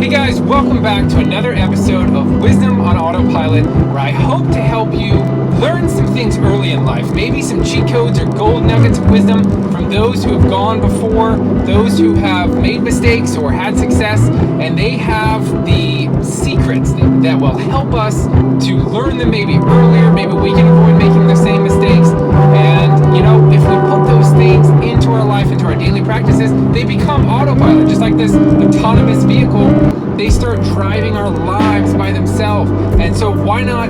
Hey guys, welcome back to another episode of Wisdom on Autopilot, where I hope to help you learn some things early in life. Maybe some cheat codes or gold nuggets of wisdom from those who have gone before, those who have made mistakes or had success, and they have the secrets that will help us to learn them maybe earlier. Maybe we can avoid making the same mistakes. And, if we put those things into our life, into our daily practices, they become autopilot, just like this autonomous vehicle. They start driving our lives by themselves. And so why not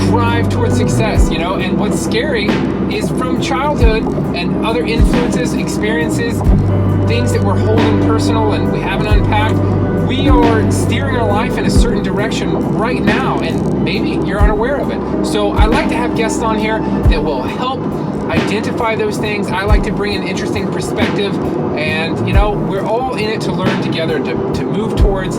drive towards success, And what's scary is from childhood and other influences, experiences, things that we're holding personal and we haven't unpacked, we are steering our life in a certain direction right now, and maybe you're unaware of it. So I like to have guests on here that will help identify those things. I like to bring an interesting perspective, and we're all in it to learn together, to move towards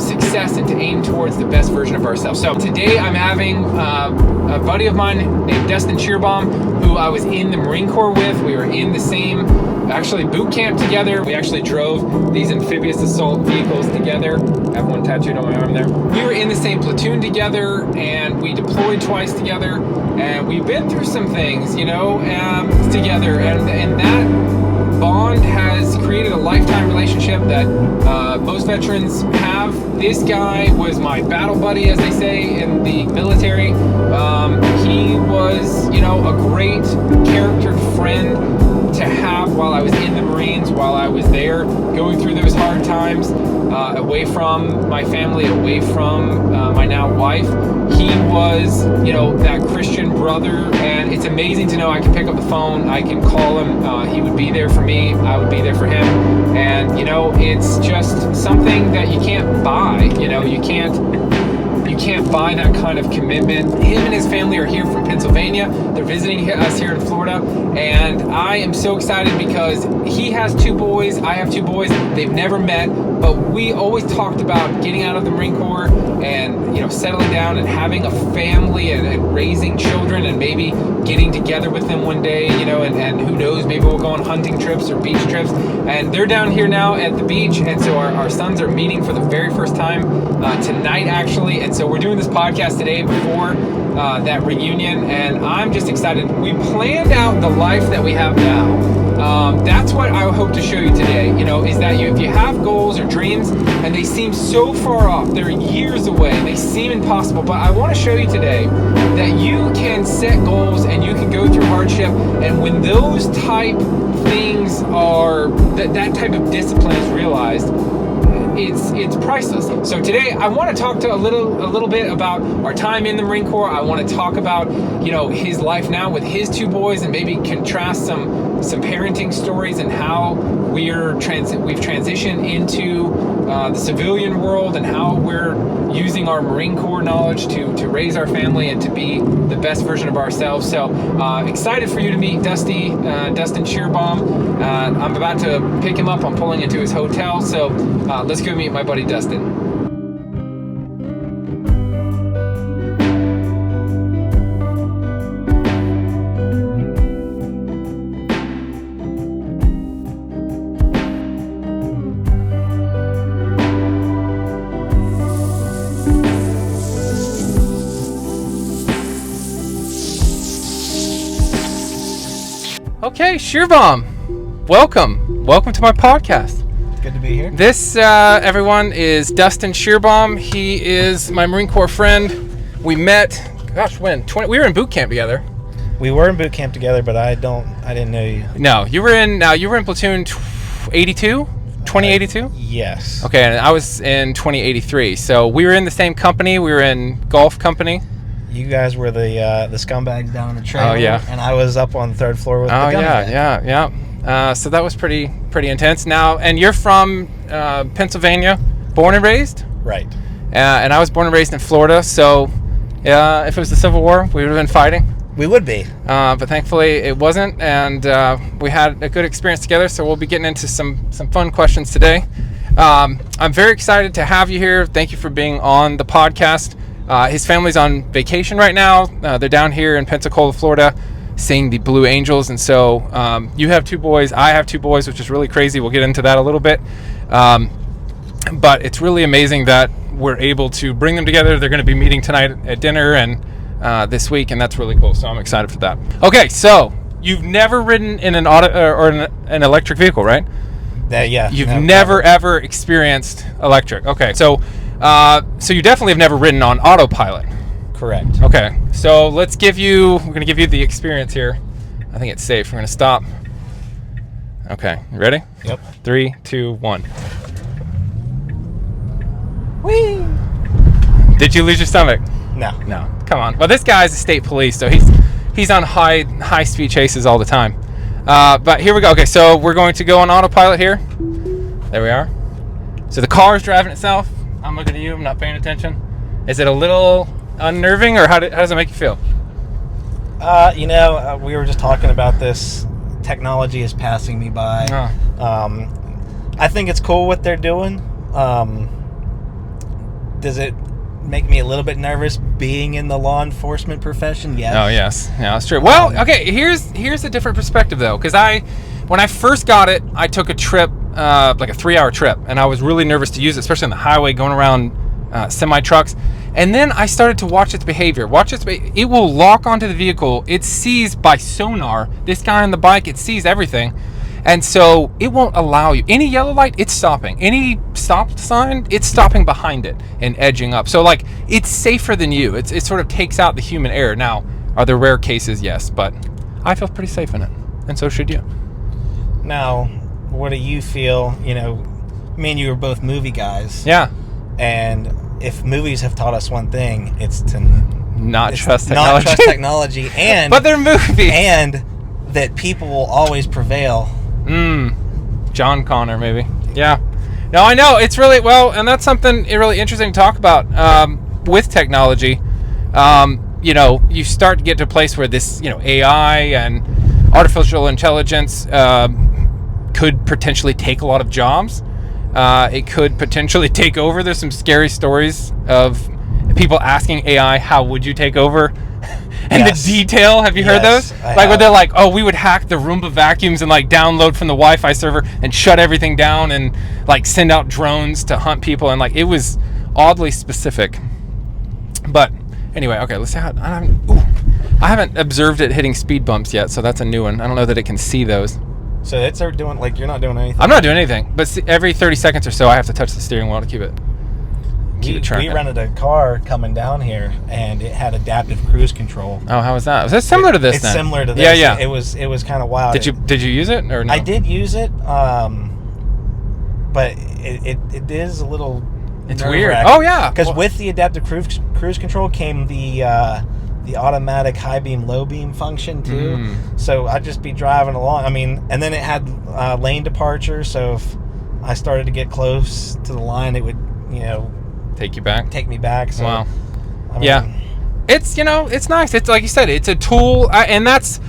success and to aim towards the best version of ourselves. So today I'm having a buddy of mine named Dustin Scheerbaum, who I was in the Marine Corps with. We were in the same boot camp together. We actually drove these amphibious assault vehicles together. I have one tattooed on my arm there. We were in the same platoon together, and we deployed twice together, and we've been through some things, together, and that bond has created a lifetime relationship that most veterans have. This guy was my battle buddy, as they say in the military. He was, a great character friend to have while I was in the Marines, while I was there going through those hard times, away from my family, away from my now wife. He was, that Christian brother, and it's amazing to know I can pick up the phone, I can call him, he would be there for me, I would be there for him, and, it's just something that you can't buy, you can't buy that kind of commitment. Him and his family are here from Pennsylvania. They're visiting us here in Florida, and I am so excited because he has two boys, I have two boys. They've never met, but we always talked about getting out of the Marine Corps and settling down and having a family and raising children and maybe getting together with them one day, and who knows, maybe we'll go on hunting trips or beach trips. And they're down here now at the beach, and so our sons are meeting for the very first time tonight, actually. And so we're doing this podcast today before that reunion, and I'm just excited. We planned out the life that we have now. That's what I hope to show you today, is that if you have goals or dreams and they seem so far off, they're years away, they seem impossible, but I want to show you today that you can set goals and you can go through hardship, and when those type things are, that type of discipline is realized, it's priceless. So today I want to talk to a little bit about our time in the Marine Corps. I want to talk about his life now with his two boys, and maybe contrast some parenting stories and how we've transitioned into the civilian world, and how we're using our Marine Corps knowledge to raise our family and to be the best version of ourselves. So excited for you to meet Dustin Scheerbaum. I'm about to pick him up. I'm pulling into his hotel, so let's go meet my buddy Dustin. Okay, Scheerbaum, welcome to my podcast. Good to be here. This, everyone, is Dustin Scheerbaum. He is my Marine Corps friend. We met, when? We were in boot camp together. We were in boot camp together, but I didn't know you. No, you were in platoon 82? 2082? Yes. Okay, and I was in 2083. So we were in the same company. We were in golf company. You guys were the scumbags down in the trailer. Oh, yeah. And I was up on the third floor with the gun. Yeah. So that was pretty intense. Now, and you're from Pennsylvania, born and raised? Right. And I was born and raised in Florida. So, if it was the Civil War, we would have been fighting. We would be. But thankfully, it wasn't, and we had a good experience together. So we'll be getting into some fun questions today. I'm very excited to have you here. Thank you for being on the podcast. His family's on vacation right now. They're down here in Pensacola, Florida, seeing the Blue Angels. And so you have two boys. I have two boys, which is really crazy. We'll get into that a little bit. But it's really amazing that we're able to bring them together. They're going to be meeting tonight at dinner and this week, and that's really cool. So I'm excited for that. Okay, so you've never ridden in an auto or an electric vehicle, right? Yeah. You've never ever experienced electric. Okay, so you definitely have never ridden on autopilot. Correct. Okay, so we're going to give you the experience here. I think it's safe. We're going to stop. Okay, you ready? Yep. 3, 2, 1. Whee! Did you lose your stomach? No. Come on. Well, this guy's a state police, so he's on high speed chases all the time. But here we go. Okay, so we're going to go on autopilot here. There we are. So the car is driving itself. I'm looking at you. I'm not paying attention. Is it a little unnerving, or how does it make you feel? We were just talking about this. Technology is passing me by. I think it's cool what they're doing. Does it make me a little bit nervous being in the law enforcement profession? Yes. Oh, yes. Yeah, that's true. Well, okay, here's a different perspective, though, because when I first got it, I took a trip, like a 3-hour trip, and I was really nervous to use it, especially on the highway going around semi-trucks. And then I started to watch its behavior. It will lock onto the vehicle. It sees by sonar, this guy on the bike, it sees everything. And so it won't allow you. Any yellow light, it's stopping. Any stop sign, it's stopping behind it and edging up. So like, it's safer than you. It sort of takes out the human error. Now, are there rare cases? Yes, but I feel pretty safe in it. And so should you. Now, what do you feel? Me and you are both movie guys. Yeah. And if movies have taught us one thing, it's to not trust technology. Not trust technology. And but they're movies. And that people will always prevail. John Connor, maybe. Yeah. No, I know. It's really, and that's something really interesting to talk about with technology. You start to get to a place where this, AI and artificial intelligence could potentially take a lot of jobs. It could potentially take over. There's some scary stories of people asking AI, how would you take over? And the detail, have you heard those? Where they're like, oh, we would hack the Roomba vacuums and like download from the Wi-Fi server and shut everything down and like send out drones to hunt people, and like it was oddly specific. But anyway, okay, let's see how I haven't observed it hitting speed bumps yet, so that's a new one. I don't know that it can see those. So it's doing, like, you're not doing anything? I'm not doing anything, but every 30 seconds or so I have to touch the steering wheel to keep it tracking. We rented a car coming down here, and it had adaptive cruise control. Oh, how was that? Was that similar to this? It's similar to this. Yeah. It was kind of wild. Did you use it or no? I did use it, but it is a little. It's weird. Oh yeah, because with the adaptive cruise control came the automatic high beam, low beam function too. So I'd just be driving along. And then it had lane departure. So if I started to get close to the line, it would, take me back. So, wow. It's it's nice. It's like you said, it's a tool, and that's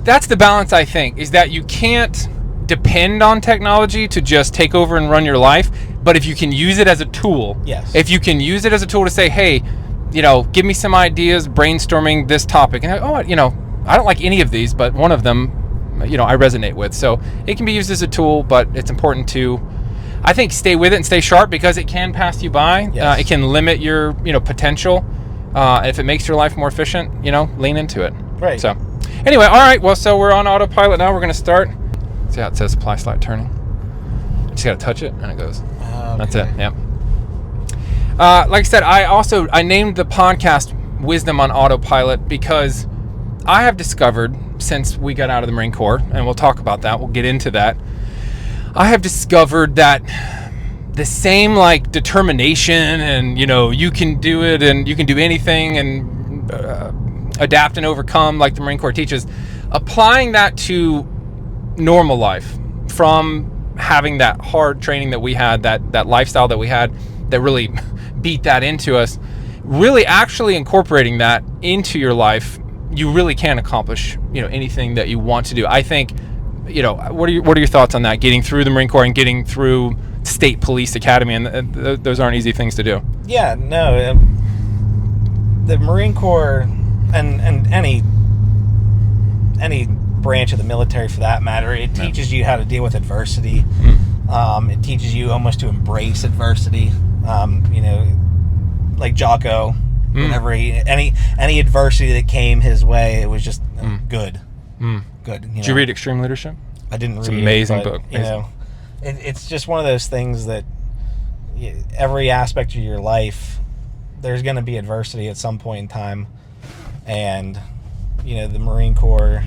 the balance, I think, is that you can't depend on technology to just take over and run your life. But if you can use it as a tool, yes. If you can use it as a tool to say, hey, give me some ideas, brainstorming this topic, and I don't like any of these, but one of them, I resonate with. So it can be used as a tool, but it's important to, I think, stay with it and stay sharp, because it can pass you by. Yes. It can limit your, potential. If it makes your life more efficient, lean into it. Right. So anyway, all right. Well, so we're on autopilot now. We're going to start. See how it says apply slide turning? Just got to touch it and it goes. Okay. That's it. Yep. Like I said, I named the podcast Wisdom on Autopilot because I have discovered, since we got out of the Marine Corps, and we'll talk about that, we'll get into that, I have discovered that the same like determination and, you can do it and you can do anything and adapt and overcome, like the Marine Corps teaches, applying that to normal life, from having that hard training that we had, that lifestyle that we had that really beat that into us, really actually incorporating that into your life, you really can accomplish, anything that you want to do. I think, what are your thoughts on that? Getting through the Marine Corps and getting through State Police Academy, and those aren't easy things to do. Yeah, no. The Marine Corps and any branch of the military, for that matter, it teaches you how to deal with adversity. It teaches you almost to embrace adversity. Like Jocko, whenever any adversity that came his way, it was just good. Good. Did you read Extreme Leadership? I didn't read it. It's an amazing book. It's just one of those things that every aspect of your life, there's going to be adversity at some point in time, and the Marine Corps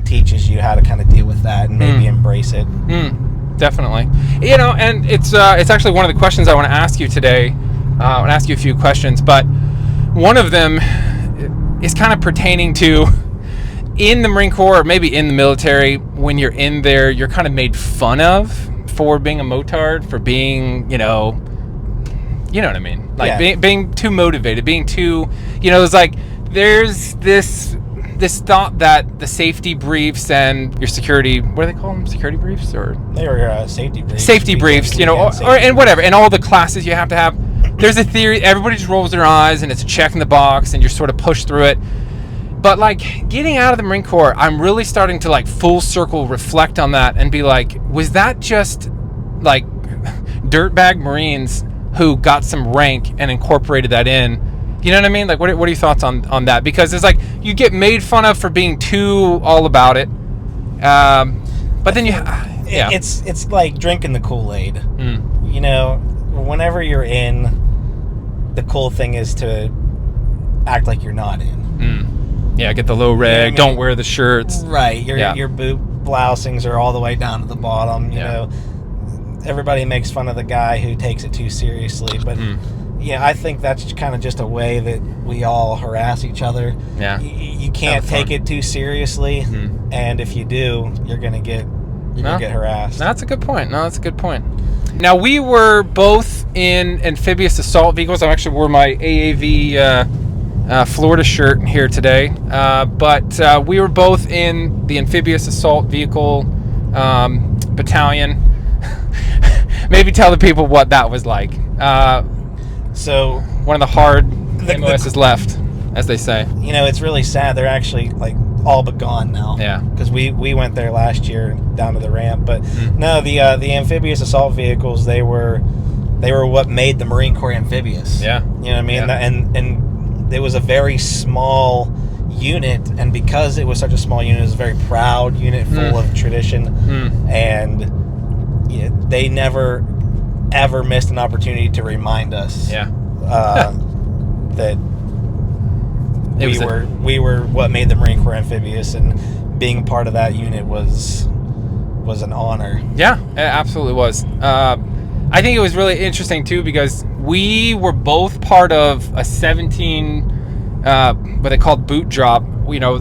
teaches you how to kind of deal with that and maybe embrace it. Definitely. And it's actually one of the questions I want to ask you today. I want to ask you a few questions, but one of them is kind of pertaining to, in the Marine Corps, or maybe in the military, when you're in there, you're kind of made fun of for being a motard, for being, you know what I mean? Like being too motivated, being too, it's like there's this thought that the safety briefs and your security, what do they call them? Security briefs? Or they were safety briefs. Safety briefs, and whatever, and all the classes you have to have. There's a theory, everybody just rolls their eyes and it's a check in the box and you're sort of pushed through it. But like getting out of the Marine Corps, I'm really starting to like full circle reflect on that and be like, was that just like dirtbag Marines who got some rank and incorporated that in? You know what I mean? Like, what are your thoughts on that? Because it's like you get made fun of for being too all about it, but then it's like drinking the Kool-Aid. Whenever you're in, the cool thing is to act like you're not in. Yeah, get the low reg. Don't wear the shirts. Right. Your boot blousings are all the way down to the bottom. You know, everybody makes fun of the guy who takes it too seriously, but. Yeah, I think that's kind of just a way that we all harass each other. Yeah, you can't take it too seriously, and if you do, you're gonna get harassed. That's a good point. Now, we were both in amphibious assault vehicles. I actually wore my AAV Florida shirt here today, but we were both in the amphibious assault vehicle battalion. Maybe tell the people what that was like. So one of the hard MOSs left, as they say. It's really sad. They're actually like all but gone now. Yeah. Because we went there last year down to the ramp, but no, the amphibious assault vehicles, they were what made the Marine Corps amphibious. Yeah. You know what I mean? Yeah. And it was a very small unit, and because it was such a small unit, it was a very proud unit, full of tradition, and they never ever missed an opportunity to remind us that we were what made the Marine Corps amphibious, and being part of that unit was an honor. Yeah, it absolutely was. I think it was really interesting too, because we were both part of a 17 what they called boot drop.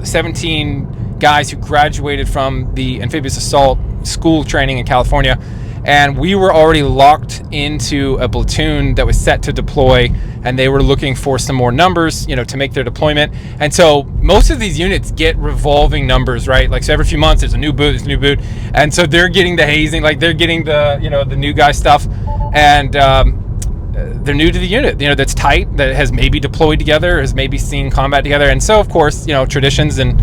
17 guys who graduated from the amphibious assault school training in California. And we were already locked into a platoon that was set to deploy, and they were looking for some more numbers, to make their deployment. And so most of these units get revolving numbers, right? Like, so every few months there's a new boot, and so they're getting the hazing, like they're getting the the new guy stuff, and they're new to the unit, that's tight, that has maybe deployed together, has maybe seen combat together, and so of course traditions and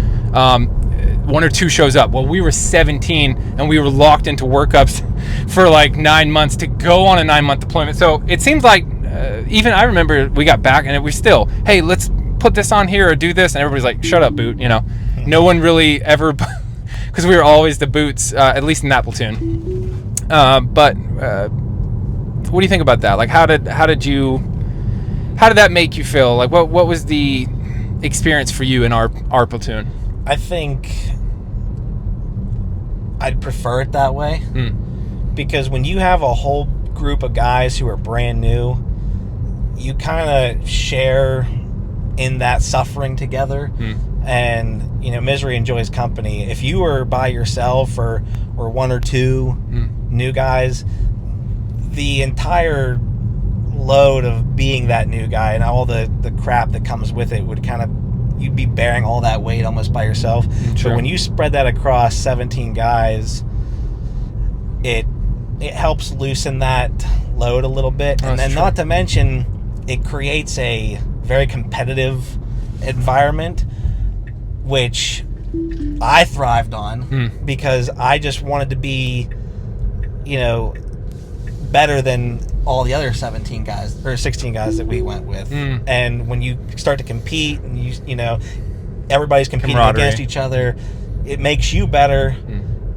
one or two shows up. Well, we were 17 and we were locked into workups for like 9 months to go on a 9-month deployment. So it seems like even I remember we got back and it was still, hey, let's put this on here or do this, and everybody's like, shut up, boot. No one really ever, because we were always the boots, at least in that platoon. But what do you think about that? Like, how did that make you feel? Like, what was the experience for you in our platoon? I think I'd prefer it that way, because when you have a whole group of guys who are brand new, you kind of share in that suffering together, and misery enjoys company. If you were by yourself or one or two new guys, the entire load of being that new guy and all the crap that comes with it would kind of, you'd be bearing all that weight almost by yourself. Sure. But when you spread that across 17 guys, it helps loosen that load a little bit. And then, not to mention, it creates a very competitive environment, which I thrived on, because I just wanted to be you know, better than all the other 17 guys or 16 guys that we went with. And when you start to compete and you know, everybody's competing against each other, it makes you better.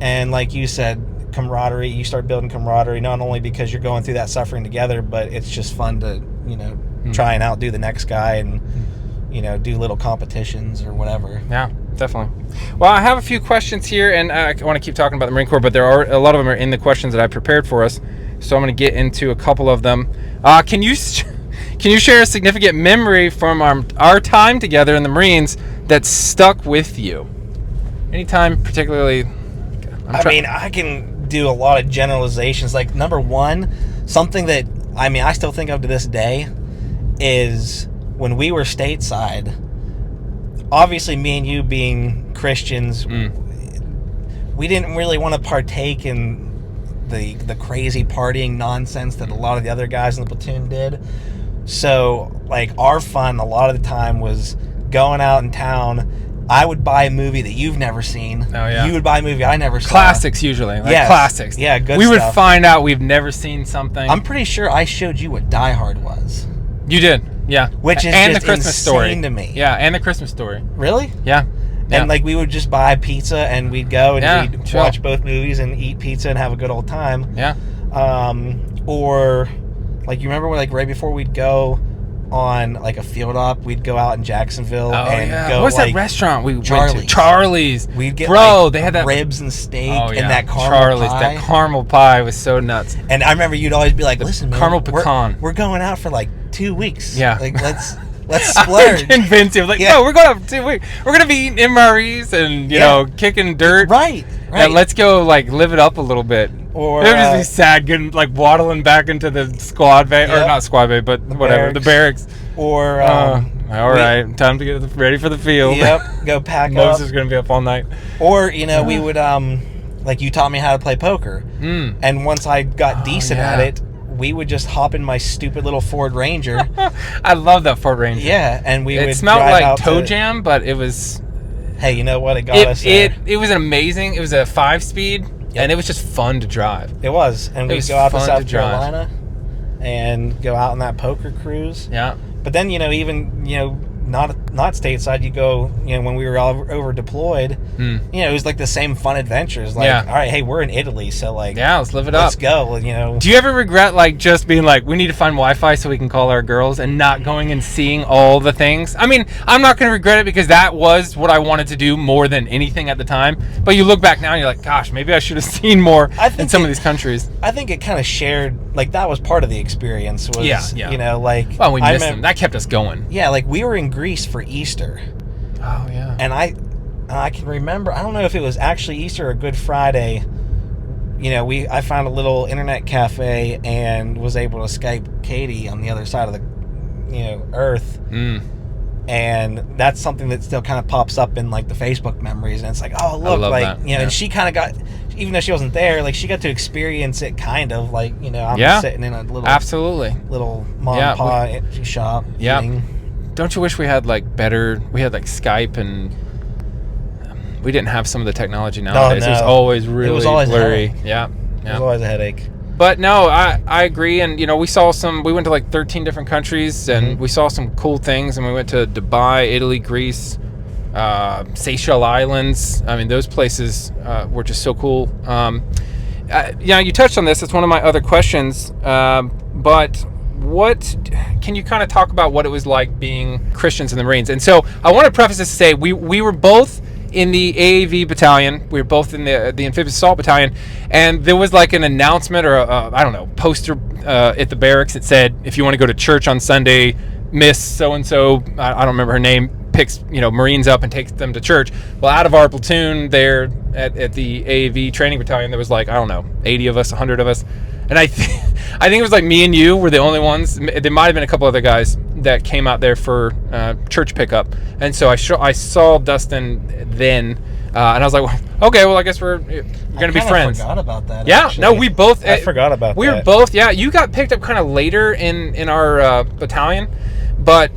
And like you said, camaraderie, you start building camaraderie, not only because you're going through that suffering together, but it's just fun to, you know, try and outdo the next guy and, you know, do little competitions or whatever. Yeah, definitely. Well, I have a few questions here, and I want to keep talking about the Marine Corps, but there are a lot of them are in the questions that I prepared for us, so I'm going to get into a couple of them. Can you share a significant memory from our time together in the Marines that stuck with you? Anytime particularly? I mean, I can do a lot of generalizations. Like, number one, something that, I mean, I still think of to this day is when we were stateside, obviously me and you being Christians, we didn't really want to partake in the crazy partying nonsense that a lot of the other guys in the platoon did. So, like, our fun a lot of the time was going out in town. I would buy a movie that you've never seen. Oh, yeah. You would buy a movie I never saw. Classics, usually. Like classics. Yeah, good We stuff. would find out we've never seen something. I'm pretty sure I showed you what Die Hard was. You did, yeah. Which is and just the Christmas insane Story to me. Yeah, and the Christmas Story. Really? Yeah. And, like, we would just buy pizza and we'd go and we'd watch both movies and eat pizza and have a good old time. Yeah. Or, like, you remember when, like, right before we'd go on, like, a field op, we'd go out in Jacksonville and go, what's like, that restaurant we Charlie's. went to? Charlie's. We'd get, they had that ribs and steak and yeah. that caramel Charlie's, pie. that caramel pie was so nuts. And I remember you'd always be like, listen, man, caramel pecan. We're going out for, like, 2 weeks. Yeah. Like, let's splurge. I convinced him, like, no, we're going out for 2 weeks. We're going to be eating MREs and, you know, kicking dirt. Right. And let's go, like, live it up a little bit. Or it would just be sad getting, like, waddling back into the squad bay, or not squad bay, but whatever, the barracks. Or, all right, time to get ready for the field. Yep, go pack up. Moses is going to be up all night. Or, you know, we would, like, you taught me how to play poker. And once I got decent at it, we would just hop in my stupid little Ford Ranger. I love that Ford Ranger. Yeah, and we would It smelled drive like out toe jam, but it was... Hey, you know what? It got us there. It was amazing. It was a 5-speed, and it was just fun to drive. It was. And we'd go out to South Carolina and go out on that poker cruise. Yeah. But then, you know, even, you know, not stateside, you go, you know, when we were all over deployed, you know, it was like the same fun adventures. Like, all right, hey, we're in Italy, so, like, let's live it up. Let's go, you know. Do you ever regret, like, just being like, we need to find Wi-Fi so we can call our girls, and not going and seeing all the things? I mean, I'm not going to regret it because that was what I wanted to do more than anything at the time. But you look back now and you're like, gosh, maybe I should have seen more in some of these countries. I think it kind of shared, like, that was part of the experience. Was, you know, like... Well, we missed them. That kept us going. Yeah, like, we were in Greece for Easter. Oh, yeah. And I can remember, I don't know if it was actually Easter or Good Friday, you know, I found a little internet cafe and was able to Skype Katie on the other side of the, you know, earth. And that's something that still kind of pops up in, like, the Facebook memories. And it's like, oh, look, like, that. you know, and she kind of got, even though she wasn't there, like, she got to experience it kind of, like, you know, I'm sitting in a little, little mom and pop shop. Eating. Don't you wish we had, like, like Skype, and we didn't have some of the technology nowadays. No. It was always really blurry. Yeah. It was always a headache. But no, I agree. And, you know, we went to like 13 different countries, and we saw some cool things. And we went to Dubai, Italy, Greece, Seychelles Islands. I mean, those places were just so cool. Yeah, you touched on this. It's one of my other questions. But what can you kind of talk about what it was like being Christians in the Marines? And so I want to preface this to say we were both in the AAV battalion. We were both in the Amphibious Assault Battalion, and there was like an announcement or I don't know, poster at the barracks that said, if you want to go to church on Sunday, Miss so-and-so, I don't remember her name, picks, you know, Marines up and takes them to church. Well, out of our platoon there at the AAV training battalion, there was like, I don't know, 80 of us, 100 of us. And I think it was like me and you were the only ones. There might have been a couple other guys that came out there for church pickup. And so I saw Dustin then, and I was like, well, okay, well, I guess we're going to be friends. I forgot about that. Yeah, actually. no, we both. I forgot about that. We were both. Yeah, you got picked up kind of later in our battalion, but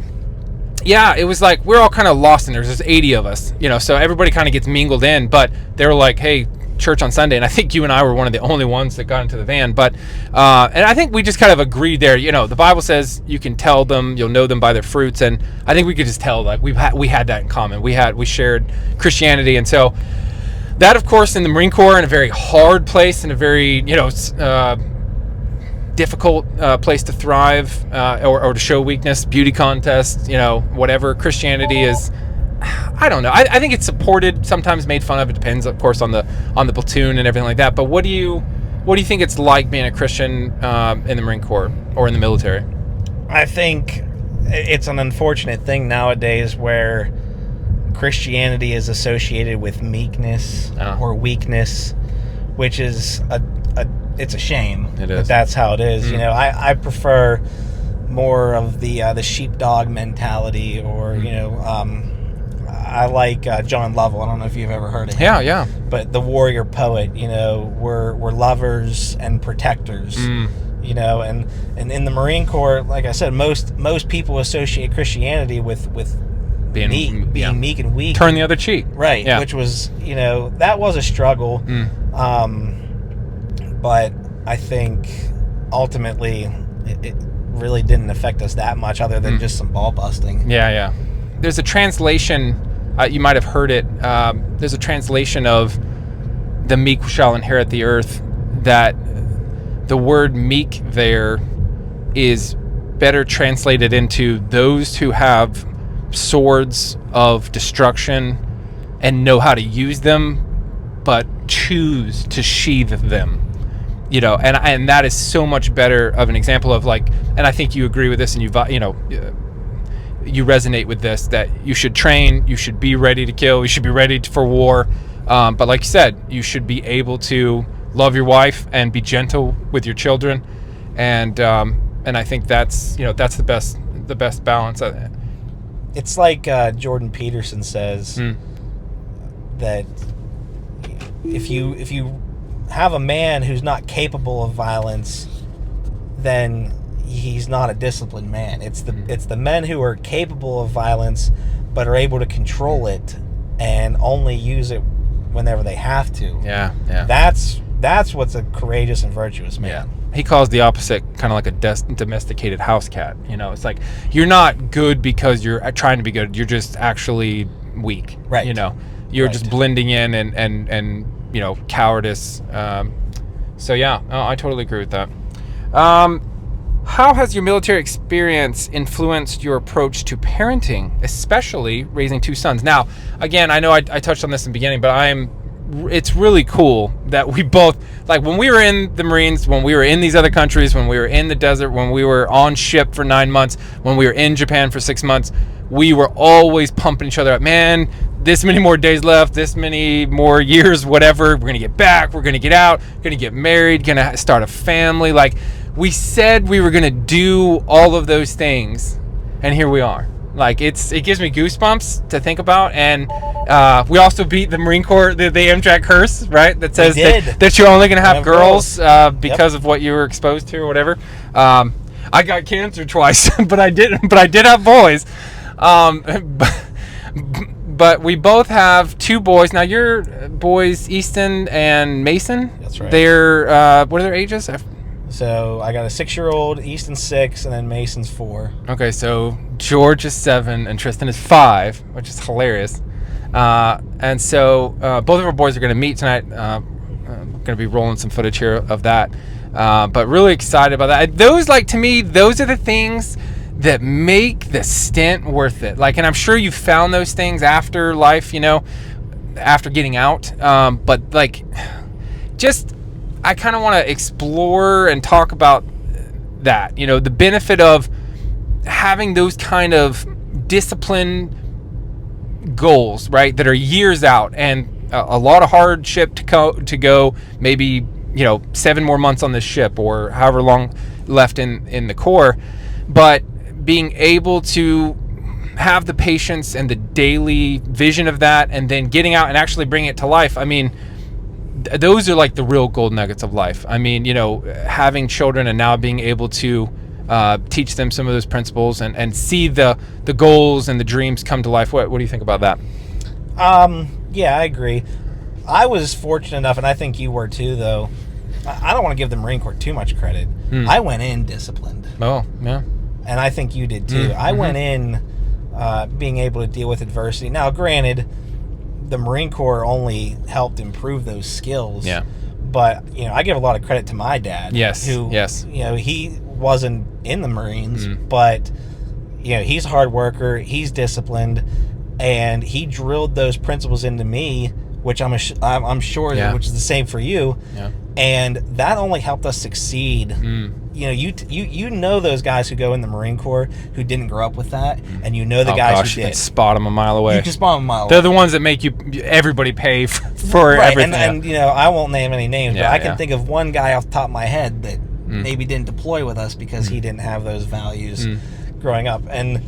yeah, it was like we're all kind of lost in there. There's 80 of us, you know, so everybody kind of gets mingled in. But they were like, hey, church on Sunday, and I think you and I were one of the only ones that got into the van. But and I think we just kind of agreed there. The Bible says you can tell them, you'll know them by their fruits, and I think we could just tell, like, we had that in common. We shared Christianity, and so that, of course, in the Marine Corps, in a very hard place, in a very difficult place to thrive, or to show weakness, beauty contest, whatever. Christianity is, I don't know. I think it's supported, sometimes made fun of. It depends, of course, on the platoon and everything like that. But what do you think it's like being a Christian in the Marine Corps or in the military? I think it's an unfortunate thing nowadays where Christianity is associated with meekness or weakness, which is it's a shame. It is. That's how it is. I prefer more of the sheepdog mentality, or I like John Lovell. I don't know if you've ever heard of him. Yeah. But the warrior poet, we're lovers and protectors. And in the Marine Corps, like I said, most people associate Christianity with being meek and weak. Turn the other cheek. Right. Yeah. Which was, that was a struggle. But I think ultimately it really didn't affect us that much, other than just some ball busting. Yeah. There's a translation, you might have heard it. There's a translation of the meek shall inherit the earth, that the word meek there is better translated into those who have swords of destruction and know how to use them, but choose to sheathe them. And that is so much better of an example of, like, and I think you agree with this, and you resonate with this, that you should train, you should be ready to kill, you should be ready for war, but like you said, you should be able to love your wife and be gentle with your children, and I think that's the best balance. It's like Jordan Peterson says that if you have a man who's not capable of violence, then he's not a disciplined man. It's the men who are capable of violence but are able to control it and only use it whenever they have to. Yeah. That's what's a courageous and virtuous man. Yeah. He calls the opposite kind of like a domesticated house cat. It's like, you're not good because you're trying to be good. You're just actually weak. Right. You're just blending in and cowardice. So yeah, I totally agree with that. How has your military experience influenced your approach to parenting, especially raising two sons? Now, again, I know I touched on this in the beginning, but it's really cool that we both, like, when we were in the Marines, when we were in these other countries, when we were in the desert, when we were on ship for 9 months, when we were in Japan for 6 months, we were always pumping each other up. Man, this many more days left, this many more years, whatever. We're going to get back. We're going to get out. Going to get married. Going to start a family. Like, we said we were going to do all of those things, and here we are. Like, it gives me goosebumps to think about. And we also beat the Marine Corps, the Amtrak curse, right? That says that you're only going to have girls because of what you were exposed to or whatever. I got cancer twice, but I did have boys. But we both have two boys. Now, your boys, Easton and Mason. That's right. They're, what are their ages? So I got a 6-year-old, Easton's 6, and then Mason's 4. Okay, so George is 7 and Tristan is 5, which is hilarious. And so both of our boys are going to meet tonight. Going to be rolling some footage here of that. But really excited about that. Those, like, to me, those are the things that make the stint worth it. Like, and I'm sure you found those things after life, after getting out. But, like, just, I kind of want to explore and talk about that, the benefit of having those kind of discipline goals, right, that are years out, and a lot of hardship to go, maybe, 7 more months on this ship, or however long left in the Corps, but being able to have the patience and the daily vision of that, and then getting out and actually bringing it to life. I mean, those are like the real gold nuggets of life. I mean, having children and now being able to teach them some of those principles and see the goals and the dreams come to life. What do you think about that? Yeah, I agree. I was fortunate enough, and I think you were too, though. I don't want to give the Marine Corps too much credit. I went in disciplined. Oh, yeah. And I think you did too. I went in being able to deal with adversity. Now, granted, the Marine Corps only helped improve those skills. Yeah. But, I give a lot of credit to my dad. Yes. Who, yes. He wasn't in the Marines, but, he's a hard worker. He's disciplined. And he drilled those principles into me, which I'm sure, which is the same for you. Yeah. And that only helped us succeed. You know those guys who go in the Marine Corps who didn't grow up with that, and the guys who did. You can spot them a mile away. You can spot them a mile away. They're the ones that make everybody pay for everything. And I won't name any names, but I can think of one guy off the top of my head that maybe didn't deploy with us because he didn't have those values growing up. And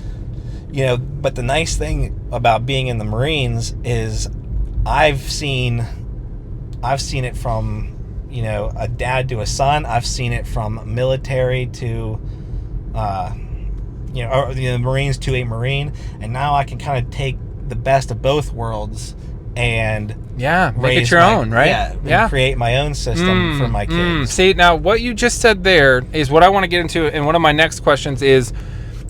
but the nice thing about being in the Marines is I've seen it from a dad to a son. I've seen it from military to the Marines to a Marine, and now I can kind of take the best of both worlds and make it your own, right? And create my own system for my kids. See, now what you just said there is what I want to get into, and one of my next questions is,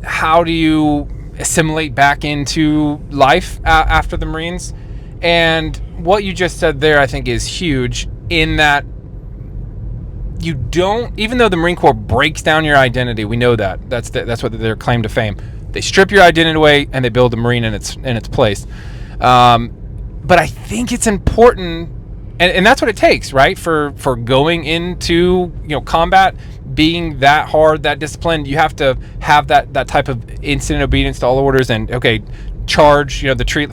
how do you assimilate back into life after the Marines? And what you just said there, I think, is huge in that you don't, even though the Marine Corps breaks down your identity, we know that. That's what their claim to fame. They strip your identity away and they build a Marine in its place. But I think it's important, and that's what it takes, right? For going into combat, being that hard, that disciplined, you have to have that type of instant obedience to all orders and charge the tree,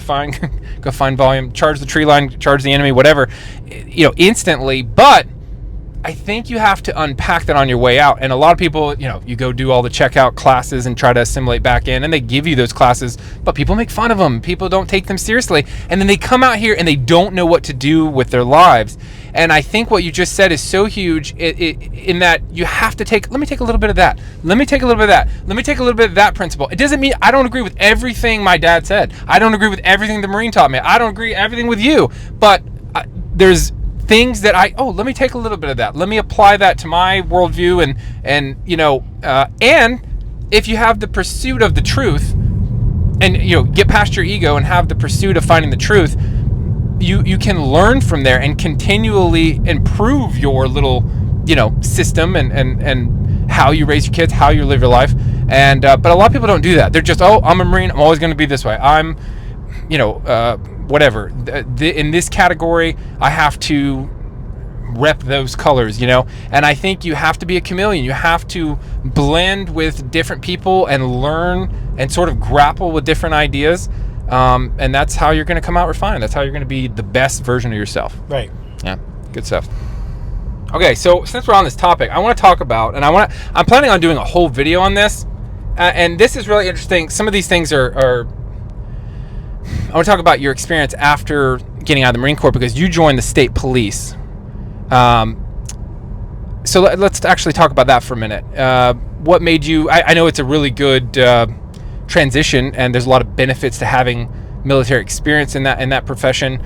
go find volume, charge the tree line, charge the enemy, whatever, instantly. But I think you have to unpack that on your way out. And a lot of people, you go do all the checkout classes and try to assimilate back in, and they give you those classes, but people make fun of them. People don't take them seriously. And then they come out here and they don't know what to do with their lives. And I think what you just said is so huge in that you have to let me take a little bit of that. Let me take a little bit of that. Let me take a little bit of that principle. It doesn't mean I don't agree with everything my dad said. I don't agree with everything the Marine taught me. I don't agree everything with you. But there's things that let me take a little bit of that. Let me apply that to my worldview, and if you have the pursuit of the truth, and get past your ego and have the pursuit of finding the truth, you can learn from there and continually improve your little system and how you raise your kids, how you live your life. And but a lot of people don't do that. They're just, I'm a Marine, I'm always going to be this way. I'm whatever. In this category, I have to rep those colors, and I think you have to be a chameleon. You have to blend with different people and learn and sort of grapple with different ideas, and that's how you're going to come out refined. That's how you're going to be the best version of yourself. Right. Yeah, good stuff. Okay, so since we're on this topic, I want to talk about, and I'm planning on doing a whole video on this, and this is really interesting. Some of these things are I want to talk about your experience after getting out of the Marine Corps, because you joined the state police. So let's actually talk about that for a minute. What made you, I know it's a really good transition, and there's a lot of benefits to having military experience in that profession.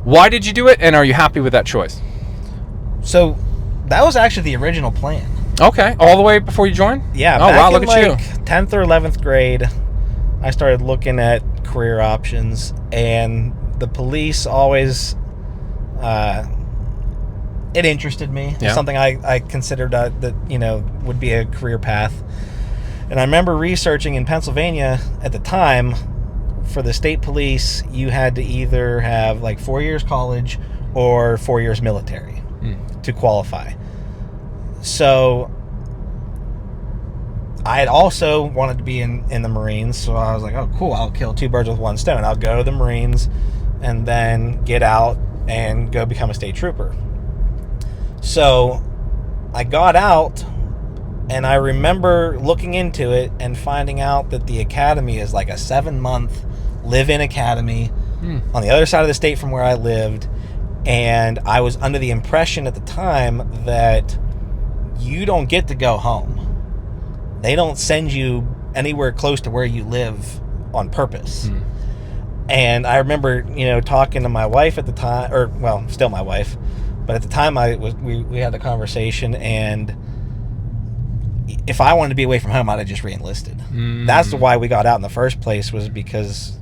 Why did you do it, and are you happy with that choice? So that was actually the original plan. Okay, all the way before you joined? Yeah. Oh, wow, look at you. 10th or 11th grade, I started looking at career options, and the police always it interested me. Yeah. Something I considered that would be a career path. And I remember researching in Pennsylvania at the time, for the state police, you had to either have 4 years college or 4 years military to qualify. So I had also wanted to be in the Marines, so I was like, oh, cool, I'll kill two birds with one stone. I'll go to the Marines and then get out and go become a state trooper. So I got out, and I remember looking into it and finding out that the academy is like a 7-month live-in academy on the other side of the state from where I lived. And I was under the impression at the time that you don't get to go home. They don't send you anywhere close to where you live on purpose. And I remember, talking to my wife at the time, or, well, still my wife, but at the time we had the conversation, and if I wanted to be away from home, I'd have just re-enlisted. That's why we got out in the first place, was because,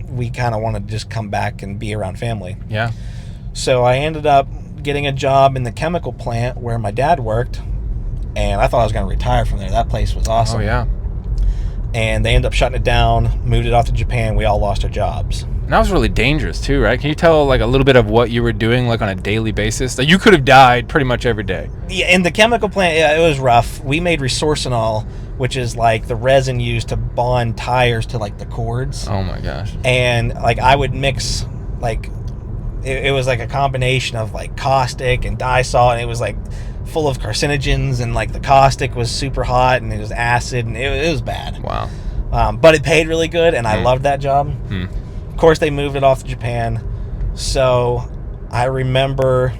we kind of wanted to just come back and be around family. Yeah. So I ended up getting a job in the chemical plant where my dad worked, and I thought I was going to retire from there. That place was awesome. Oh, yeah. And they ended up shutting it down, moved it off to Japan. We all lost our jobs. And that was really dangerous too, right? Can you tell like a little bit of what you were doing like on a daily basis? Like you could have died pretty much every day. Yeah, in the chemical plant, yeah, it was rough. We made resorcinol, which is like the resin used to bond tires to like the cords. Oh my gosh. And like I would mix like it was like a combination of like caustic and Dysol, and it was like full of carcinogens, and like the caustic was super hot, and it was acid, and it was bad. Wow. But it paid really good, and I loved that job. Of course, they moved it off to Japan. So I remember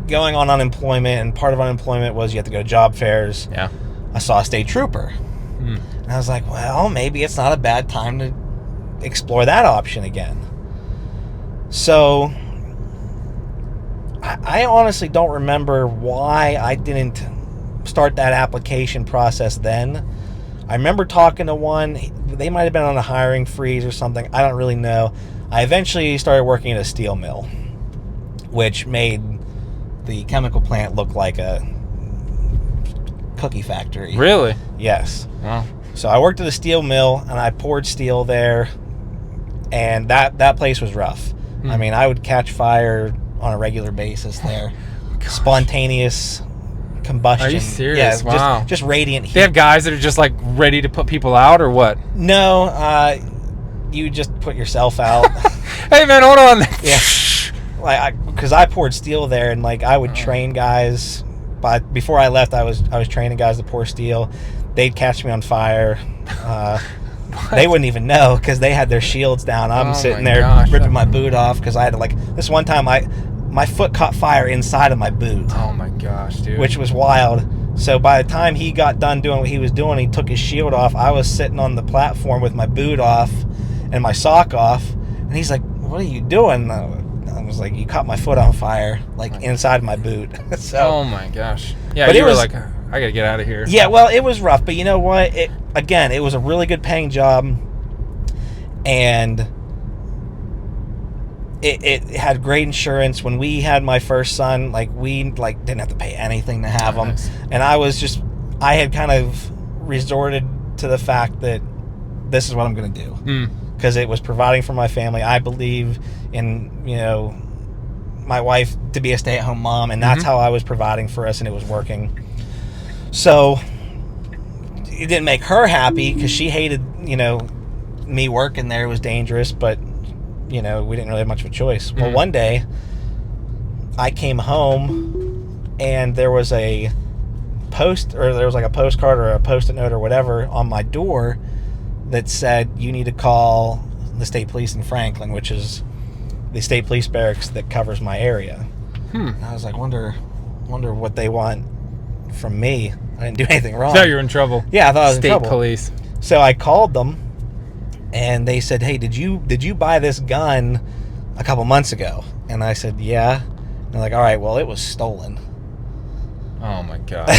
going on unemployment, and part of unemployment was you have to go to job fairs. Yeah. I saw a state trooper. And I was like, well, maybe it's not a bad time to explore that option again. So I honestly don't remember why I didn't start that application process then. I remember talking to one. They might have been on a hiring freeze or something. I don't really know. I eventually started working at a steel mill, which made the chemical plant look like a cookie factory. Really? Yes. Wow. So I worked at a steel mill, and I poured steel there, and that place was rough. I mean, I would catch fire on a regular basis there. Spontaneous combustion. Are you serious? Yeah, wow. Just radiant heat. They have guys that are just like ready to put people out, or what? No, you just put yourself out. Hey man, hold on. Yeah, like because I poured steel there, and like I would train guys. But before I left, I was training guys to pour steel. They'd catch me on fire. They wouldn't even know because they had their shields down. I'm sitting there ripping my boot off because I had to, like, this one time my foot caught fire inside of my boot. Oh my gosh, dude. Which was wild. So by the time he got done doing what he was doing, he took his shield off. I was sitting on the platform with my boot off and my sock off, and he's like, "What are you doing?" I was like, "You caught my foot on fire, like inside my boot." So. Oh my gosh. Yeah, but you were like, I gotta get out of here. Yeah, well, it was rough, but you know what? It was a really good paying job, and it had great insurance. When we had my first son, like we didn't have to pay anything to have him, and I had kind of resorted to the fact that this is what I'm going to do because it was providing for my family. I believe in my wife to be a stay-at-home mom, and that's how I was providing for us, and it was working. So it didn't make her happy because she hated, me working there. It was dangerous, but, we didn't really have much of a choice. Well, one day I came home and there was a postcard or a Post-it note or whatever on my door that said, "You need to call the state police in Franklin," which is the state police barracks that covers my area. And I was like, wonder what they want from me. I didn't do anything wrong. So you're in trouble. Yeah, I thought I was in trouble. State police. So I called them, and they said, "Hey, did you buy this gun a couple months ago?" And I said, "Yeah." And they're like, "All right, well, it was stolen." Oh my god.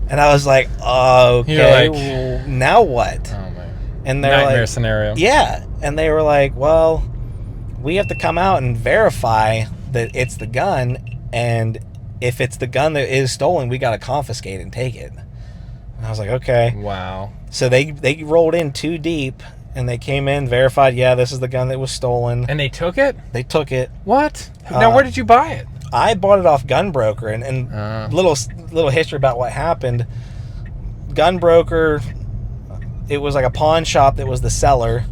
And I was like, "Okay, You're like, well, now what?" Oh man. And they're Nightmare like, scenario. Yeah, and they were like, "Well, we have to come out and verify that it's the gun, and if it's the gun that is stolen, we got to confiscate and take it." And I was like, "Okay." Wow. So they rolled in too deep, and they came in, verified, yeah, this is the gun that was stolen. And they took it? They took it. What? Now, where did you buy it? I bought it off Gunbroker, and little history about what happened. Gunbroker, it was like a pawn shop that was the seller.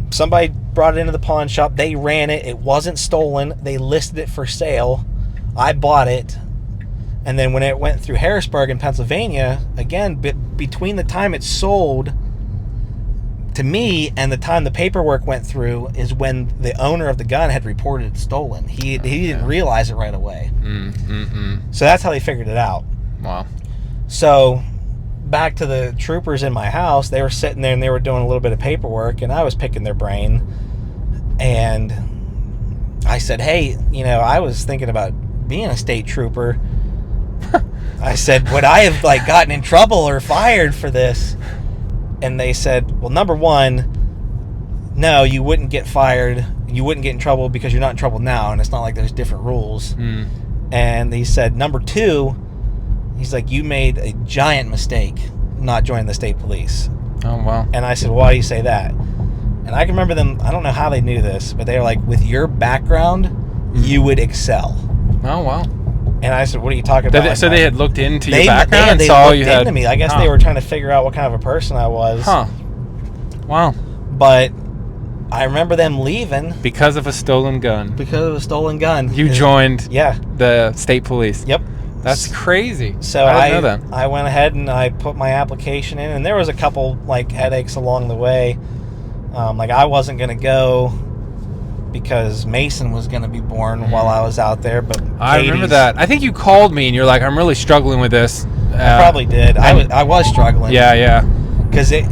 Somebody brought it into the pawn shop. They ran it. It wasn't stolen. They listed it for sale. I bought it. And then when it went through Harrisburg in Pennsylvania, again, between the time it sold to me and the time the paperwork went through is when the owner of the gun had reported it stolen. He didn't realize it right away. So that's how they figured it out. Wow. So back to the troopers in my house. They were sitting there and they were doing a little bit of paperwork, and I was picking their brain. And I said, hey, I was thinking about being a state trooper. I said, would I have gotten in trouble or fired for this? And they said, well, number one, no, you wouldn't get fired. You wouldn't get in trouble because you're not in trouble now, and it's not like there's different rules. And he said, number two, he's like, you made a giant mistake not joining the state police. Oh, wow. And I said, why do you say that? And I can remember them, I don't know how they knew this, but they were like, with your background, you would excel. Oh, wow. And I said, what are you talking about? So they had looked into your background and saw you had... into me. I guess they were trying to figure out what kind of a person I was. Huh. Wow. But I remember them leaving. Because of a stolen gun. Because of a stolen gun. You joined yeah. the state police. Yep. That's crazy. So I didn't know that. I went ahead and I put my application in, and there was a couple headaches along the way. I wasn't going to go because Mason was going to be born while I was out there, but I remember that. I think you called me and you're like, I'm really struggling with this. I probably did. I was struggling. Yeah. Because tough.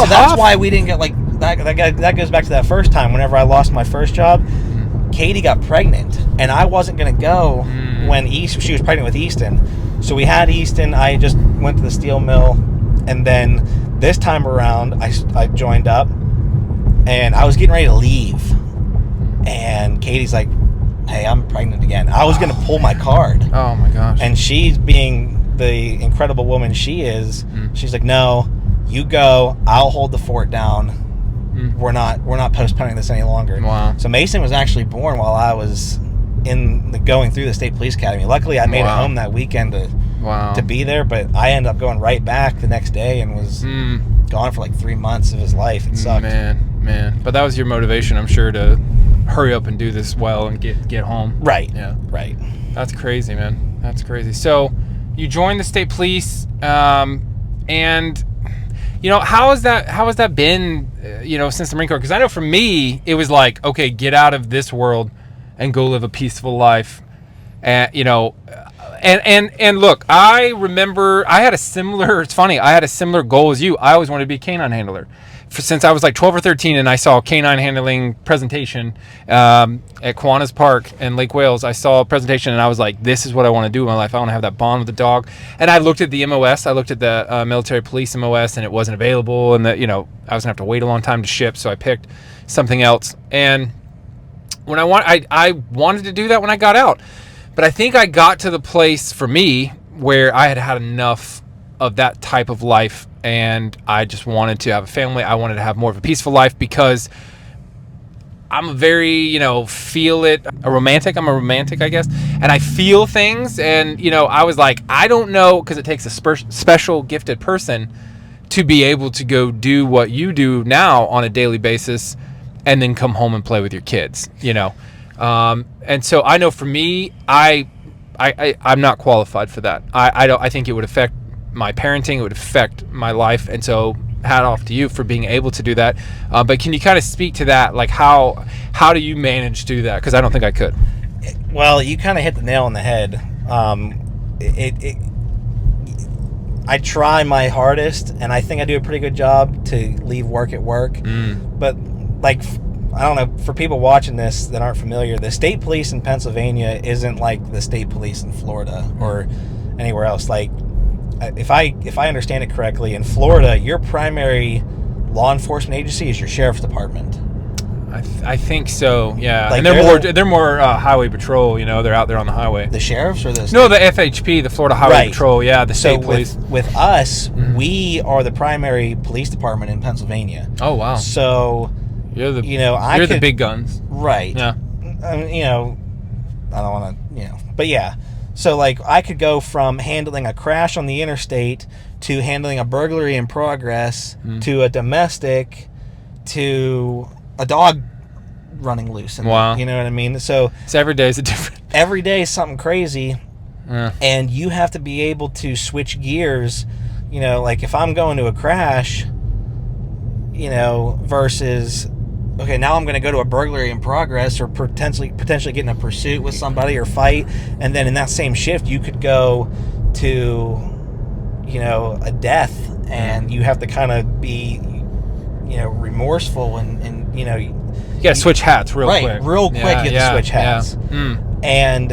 That's why we didn't get that goes back to that first time. Whenever I lost my first job, Katie got pregnant, and I wasn't going to go when she was pregnant with Easton. So we had Easton. I just went to the steel mill, and then this time around, I joined up, and I was getting ready to leave, and Katie's like, hey, I'm pregnant again. I was going to pull my card. Oh my gosh. And she's being the incredible woman she is. She's like, no, you go. I'll hold the fort down. We're not postponing this any longer. Wow. So Mason was actually born while I was going through the state police academy. Luckily, I made it home that weekend to be there, but I ended up going right back the next day and was gone for 3 months of his life. It sucked. Man. But that was your motivation, I'm sure, to hurry up and do this well and get home. Right. Yeah. Right. That's crazy, man. That's crazy. So you joined the state police, and how has that been, since the Marine Corps? Because I know for me, it was like, okay, get out of this world and go live a peaceful life. And look, I remember I had a similar goal as you. I always wanted to be a canine handler. Since I was 12 or 13 and I saw a canine handling presentation at Kiwanis Park in Lake Wales. I saw a presentation and I was like, this is what I want to do in my life. I want to have that bond with the dog. And I looked at the MOS. I looked at the military police MOS, and it wasn't available. And I was going to have to wait a long time to ship. So I picked something else. And when I wanted to do that when I got out. But I think I got to the place for me where I had enough of that type of life, and I just wanted to have a family. I wanted to have more of a peaceful life because I'm a very, romantic. I'm a romantic, I guess. And I feel things, and, I was like, I don't know, because it takes a special gifted person to be able to go do what you do now on a daily basis and then come home and play with your kids, And so I know for me, I'm not qualified for that. I think it would affect my parenting, it would affect my life, and so hat off to you for being able to do that. But can you kind of speak to that? How do you manage to do that? Because I don't think I could. Well, you kind of hit the nail on the head. I try my hardest, and I think I do a pretty good job to leave work at work. But I don't know, for people watching this that aren't familiar, the state police in Pennsylvania isn't like the state police in Florida or anywhere else. If I understand it correctly, in Florida, your primary law enforcement agency is your sheriff's department. I think so, yeah. And they're more highway patrol. They're out there on the highway. The sheriffs or the no, the FHP, the Florida Highway Patrol. Yeah, the state police. With us, we are the primary police department in Pennsylvania. Oh wow! So you're the the big guns, right? Yeah. I don't want to, but yeah. So I could go from handling a crash on the interstate to handling a burglary in progress to a domestic to a dog running loose. Wow. You know what I mean? So every day is a different. Every day is something crazy. Yeah. And you have to be able to switch gears. If I'm going to a crash, versus, okay, now I'm going to go to a burglary in progress or potentially get in a pursuit with somebody or fight. And then in that same shift, you could go to a death, and you have to kind of be, remorseful, and you gotta switch hats real quick. Real quick, you have to switch hats. And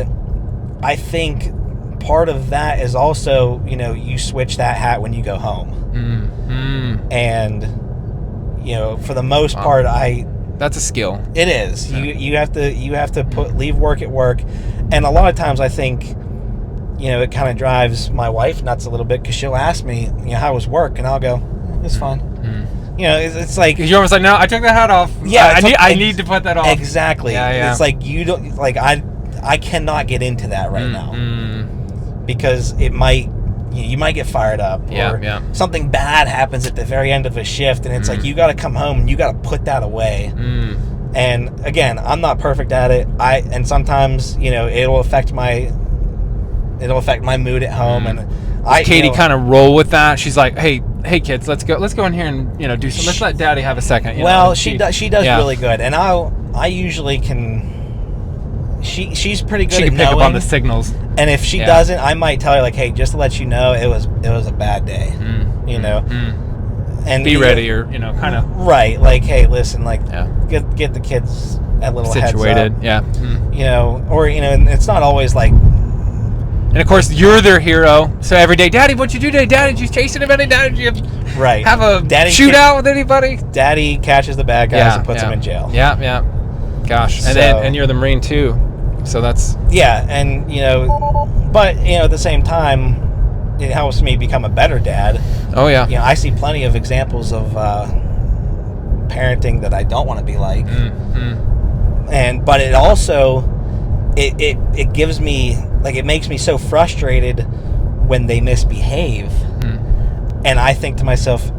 I think part of that is also, you switch that hat when you go home. And, for the most part, that's a skill. It is. You have to leave work at work. And a lot of times I think, it kind of drives my wife nuts a little bit, because she'll ask me, how was work? And I'll go, it's fine. It's like... You're almost like, no, I took the hat off. Yeah. I need to put that off. Exactly. Yeah. It's like, you don't... Like, I cannot get into that right now. Because it might... You might get fired up. Or something bad happens at the very end of a shift, and it's like, you got to come home and you got to put that away. And, again, I'm not perfect at it. And sometimes, it'll affect my mood at home, and Katie kind of roll with that. She's like, hey kids, let's go in here and do something. Let's let Daddy have a second. She does really good, and I usually can. She's pretty good. She can pick up on the signals, and if she doesn't, I might tell her, like, hey, just to let you know, it was a bad day. And be ready, or kind of right, like, hey, listen, like, get the kids a little situated, heads up, or and it's not always like. And of course, you're their hero. So every day, Daddy, what'd you do today? Daddy, did you chase anybody? Daddy, did you have a shootout with anybody? Daddy catches the bad guys and puts them in jail. Yeah. Gosh, and you're the Marine too, so that's and but at the same time, it helps me become a better dad. Oh yeah. I see plenty of examples of parenting that I don't want to be like, but it also it gives me, like, it makes me so frustrated when they misbehave, and I think to myself,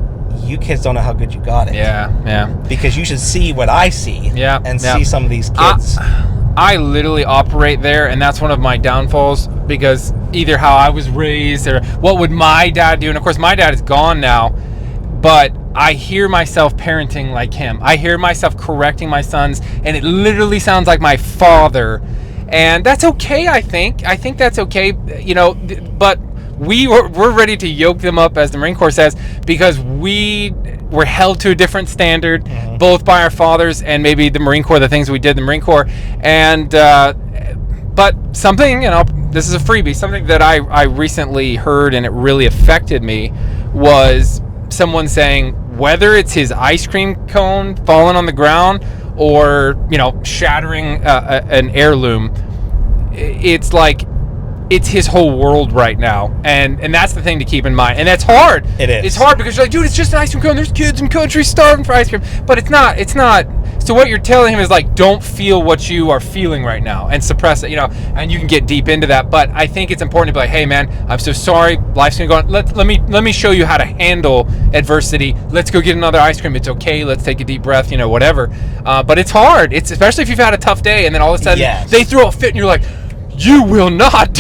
you kids don't know how good you got it. Yeah. Because you should see what I see. And see some of these kids. I literally operate there, and that's one of my downfalls, because either how I was raised or what would my dad do, and of course my dad is gone now, but I hear myself parenting like him. I hear myself correcting my sons, and it literally sounds like my father. And that's okay, I think. I think that's okay, but we're ready to yoke them up, as the Marine Corps says, because we were held to a different standard, both by our fathers and maybe the Marine Corps, the things we did in the Marine Corps. And, but something, this is a freebie, something that I recently heard and it really affected me was someone saying, whether it's his ice cream cone falling on the ground or shattering an heirloom, it's like it's his whole world right now, and that's the thing to keep in mind. And that's hard. It is. It's hard because you're like, dude, it's just an ice cream cone. There's kids in country starving for ice cream, but it's not. So what you're telling him is, like, don't feel what you are feeling right now and suppress it. And you can get deep into that. But I think it's important to be like, hey man, I'm so sorry. Life's gonna go on. Let me show you how to handle adversity. Let's go get another ice cream. It's okay. Let's take a deep breath. Whatever. But it's hard. It's especially if you've had a tough day, and then all of a sudden they throw a fit, and you're like, you will not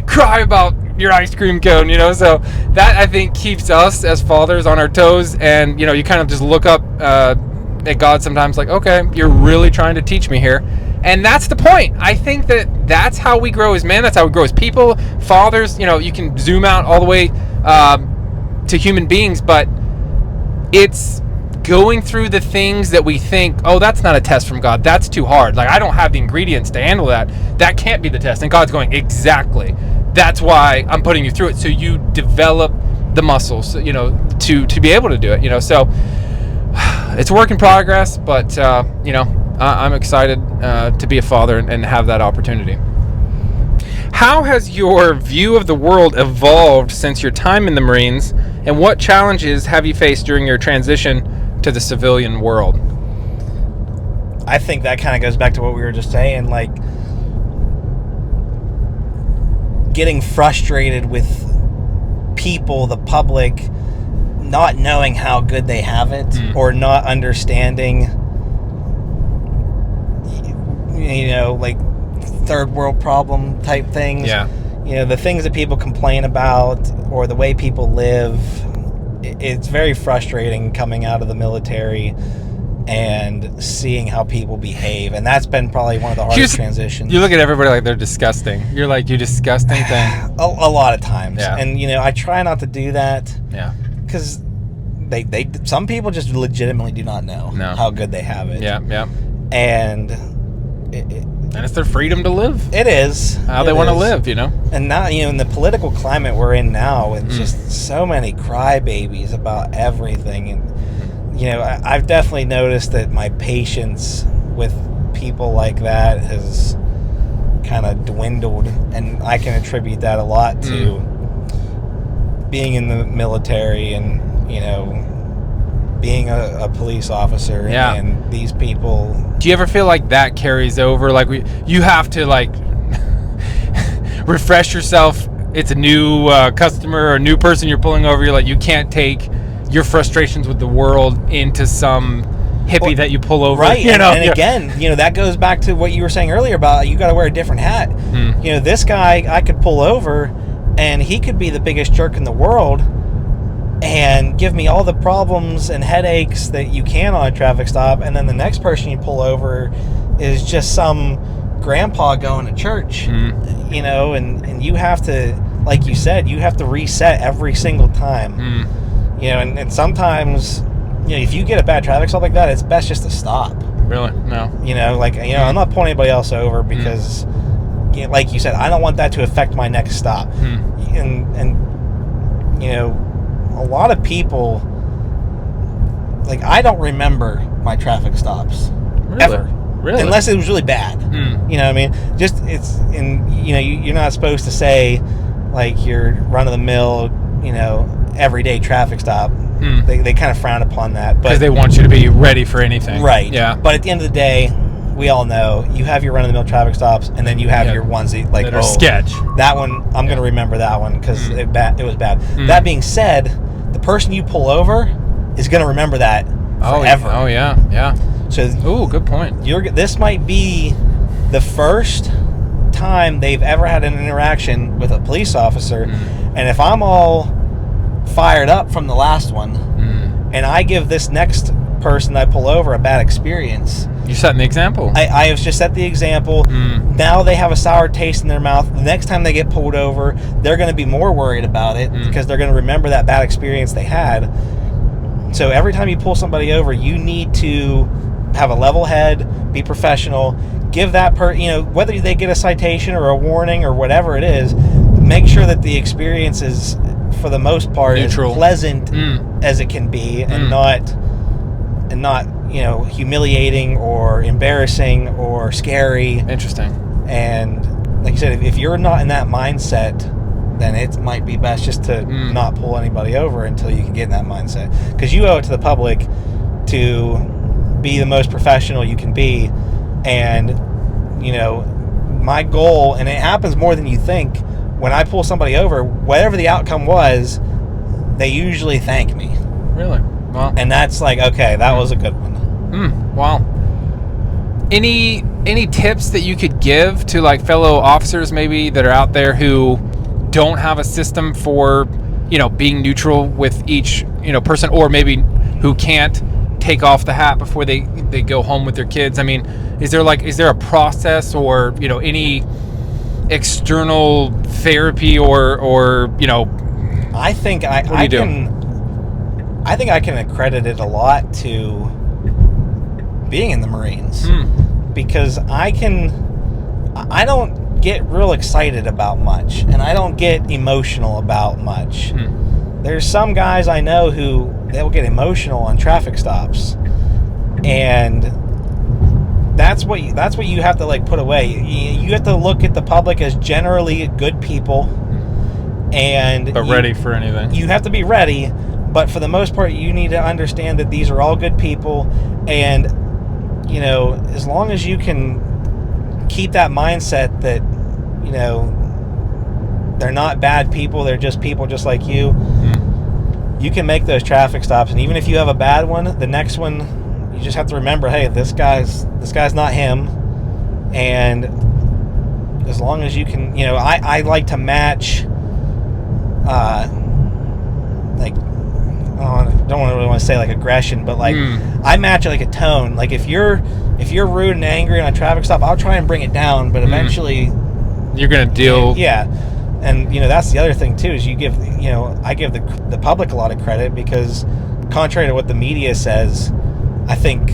cry about your ice cream cone, So that, I think, keeps us as fathers on our toes, and you kind of just look up at God sometimes, like, okay, you're really trying to teach me here, and that's the point. I think that's how we grow as men. That's how we grow as people, fathers. You can zoom out all the way to human beings, but it's going through the things that we think, oh, that's not a test from God. That's too hard. Like, I don't have the ingredients to handle that. That can't be the test. And God's going, exactly. That's why I'm putting you through it, so you develop the muscles, to be able to do it. So it's a work in progress, but I'm excited to be a father and have that opportunity. How has your view of the world evolved since your time in the Marines, and what challenges have you faced during your transition to the civilian world? I think that kind of goes back to what we were just saying, like, getting frustrated with people, the public, not knowing how good they have it, or not understanding, like, third world problem type things. The things that people complain about, or the way people live. It's very frustrating coming out of the military and seeing how people behave, and that's been probably one of the hardest transitions. You look at everybody like they're disgusting. You're like, you disgusting thing. a lot of times, Yeah. and I try not to do that. Yeah. Because some people just legitimately do not know how good they have it. Yeah, yeah. And it's their freedom to live. It is how they want to live, And now, in the political climate we're in now, it's just so many crybabies about everything, and I've definitely noticed that my patience with people like that has kind of dwindled, and I can attribute that a lot to being in the military and being a police officer and these people. Do you ever feel like that carries over? Like you have to like refresh yourself. It's a new customer or a new person you're pulling over. You're like, you can't take your frustrations with the world into some hippie that you pull over. Right. And again, that goes back to what you were saying earlier about you got to wear a different hat. This guy I could pull over and he could be the biggest jerk in the world and give me all the problems and headaches that you can on a traffic stop, and then the next person you pull over is just some grandpa going to church, and you have to, like you said, you have to reset every single time, and sometimes, if you get a bad traffic stop like that, it's best just to stop. Really? No. I'm not pulling anybody else over because, like you said, I don't want that to affect my next stop, and a lot of people, like, I don't remember my traffic stops ever. Really? Unless it was really bad. You know what I mean? Just you're not supposed to say like your run of the mill, everyday traffic stop. They kind of frown upon that, because they want you to be ready for anything. Right. Yeah. But at the end of the day, we all know you have your run of the mill traffic stops, and then you have your ones that are sketch. That one I'm going to remember that one because it was bad. That being said, the person you pull over is going to remember that forever. Oh yeah. So, good point. This might be the first time they've ever had an interaction with a police officer, and if I'm all fired up from the last one, and I give this next person I pull over a bad experience, you're setting the example. I have just set the example. Now they have a sour taste in their mouth. The next time they get pulled over, they're going to be more worried about it because they're going to remember that bad experience they had. So every time you pull somebody over, you need to have a level head, be professional, give that whether they get a citation or a warning or whatever it is, make sure that the experience is, for the most part, neutral, as pleasant as it can be, and not humiliating or embarrassing or scary. Interesting. And like you said, if you're not in that mindset, then it might be best just to not pull anybody over until you can get in that mindset, because you owe it to the public to be the most professional you can be. And my goal, and it happens more than you think, when I pull somebody over, whatever the outcome was, they usually thank me. Really? Wow. And that's like, okay, that was a good one. Wow. Any tips that you could give to like fellow officers maybe that are out there who don't have a system for being neutral with each person, or maybe who can't take off the hat before they go home with their kids? I mean, is there a process or any external therapy or I think I can accredit it a lot to being in the Marines, because I don't get real excited about much, and I don't get emotional about much. There's some guys I know who they'll get emotional on traffic stops, and that's what you have to like put away. You have to look at the public as generally good people, but ready for anything. You have to be ready, but for the most part, you need to understand that these are all good people, and as long as you can keep that mindset that they're not bad people, they're just people just like you. You can make those traffic stops, and even if you have a bad one, the next one you just have to remember, hey, this guy's not him. And as long as you can, I like to match like don't really want to say like aggression, but like I match like a tone. Like if you're rude and angry on a traffic stop, I'll try and bring it down, but eventually you're gonna deal. Yeah, and that's the other thing too is I give the public a lot of credit because contrary to what the media says, I think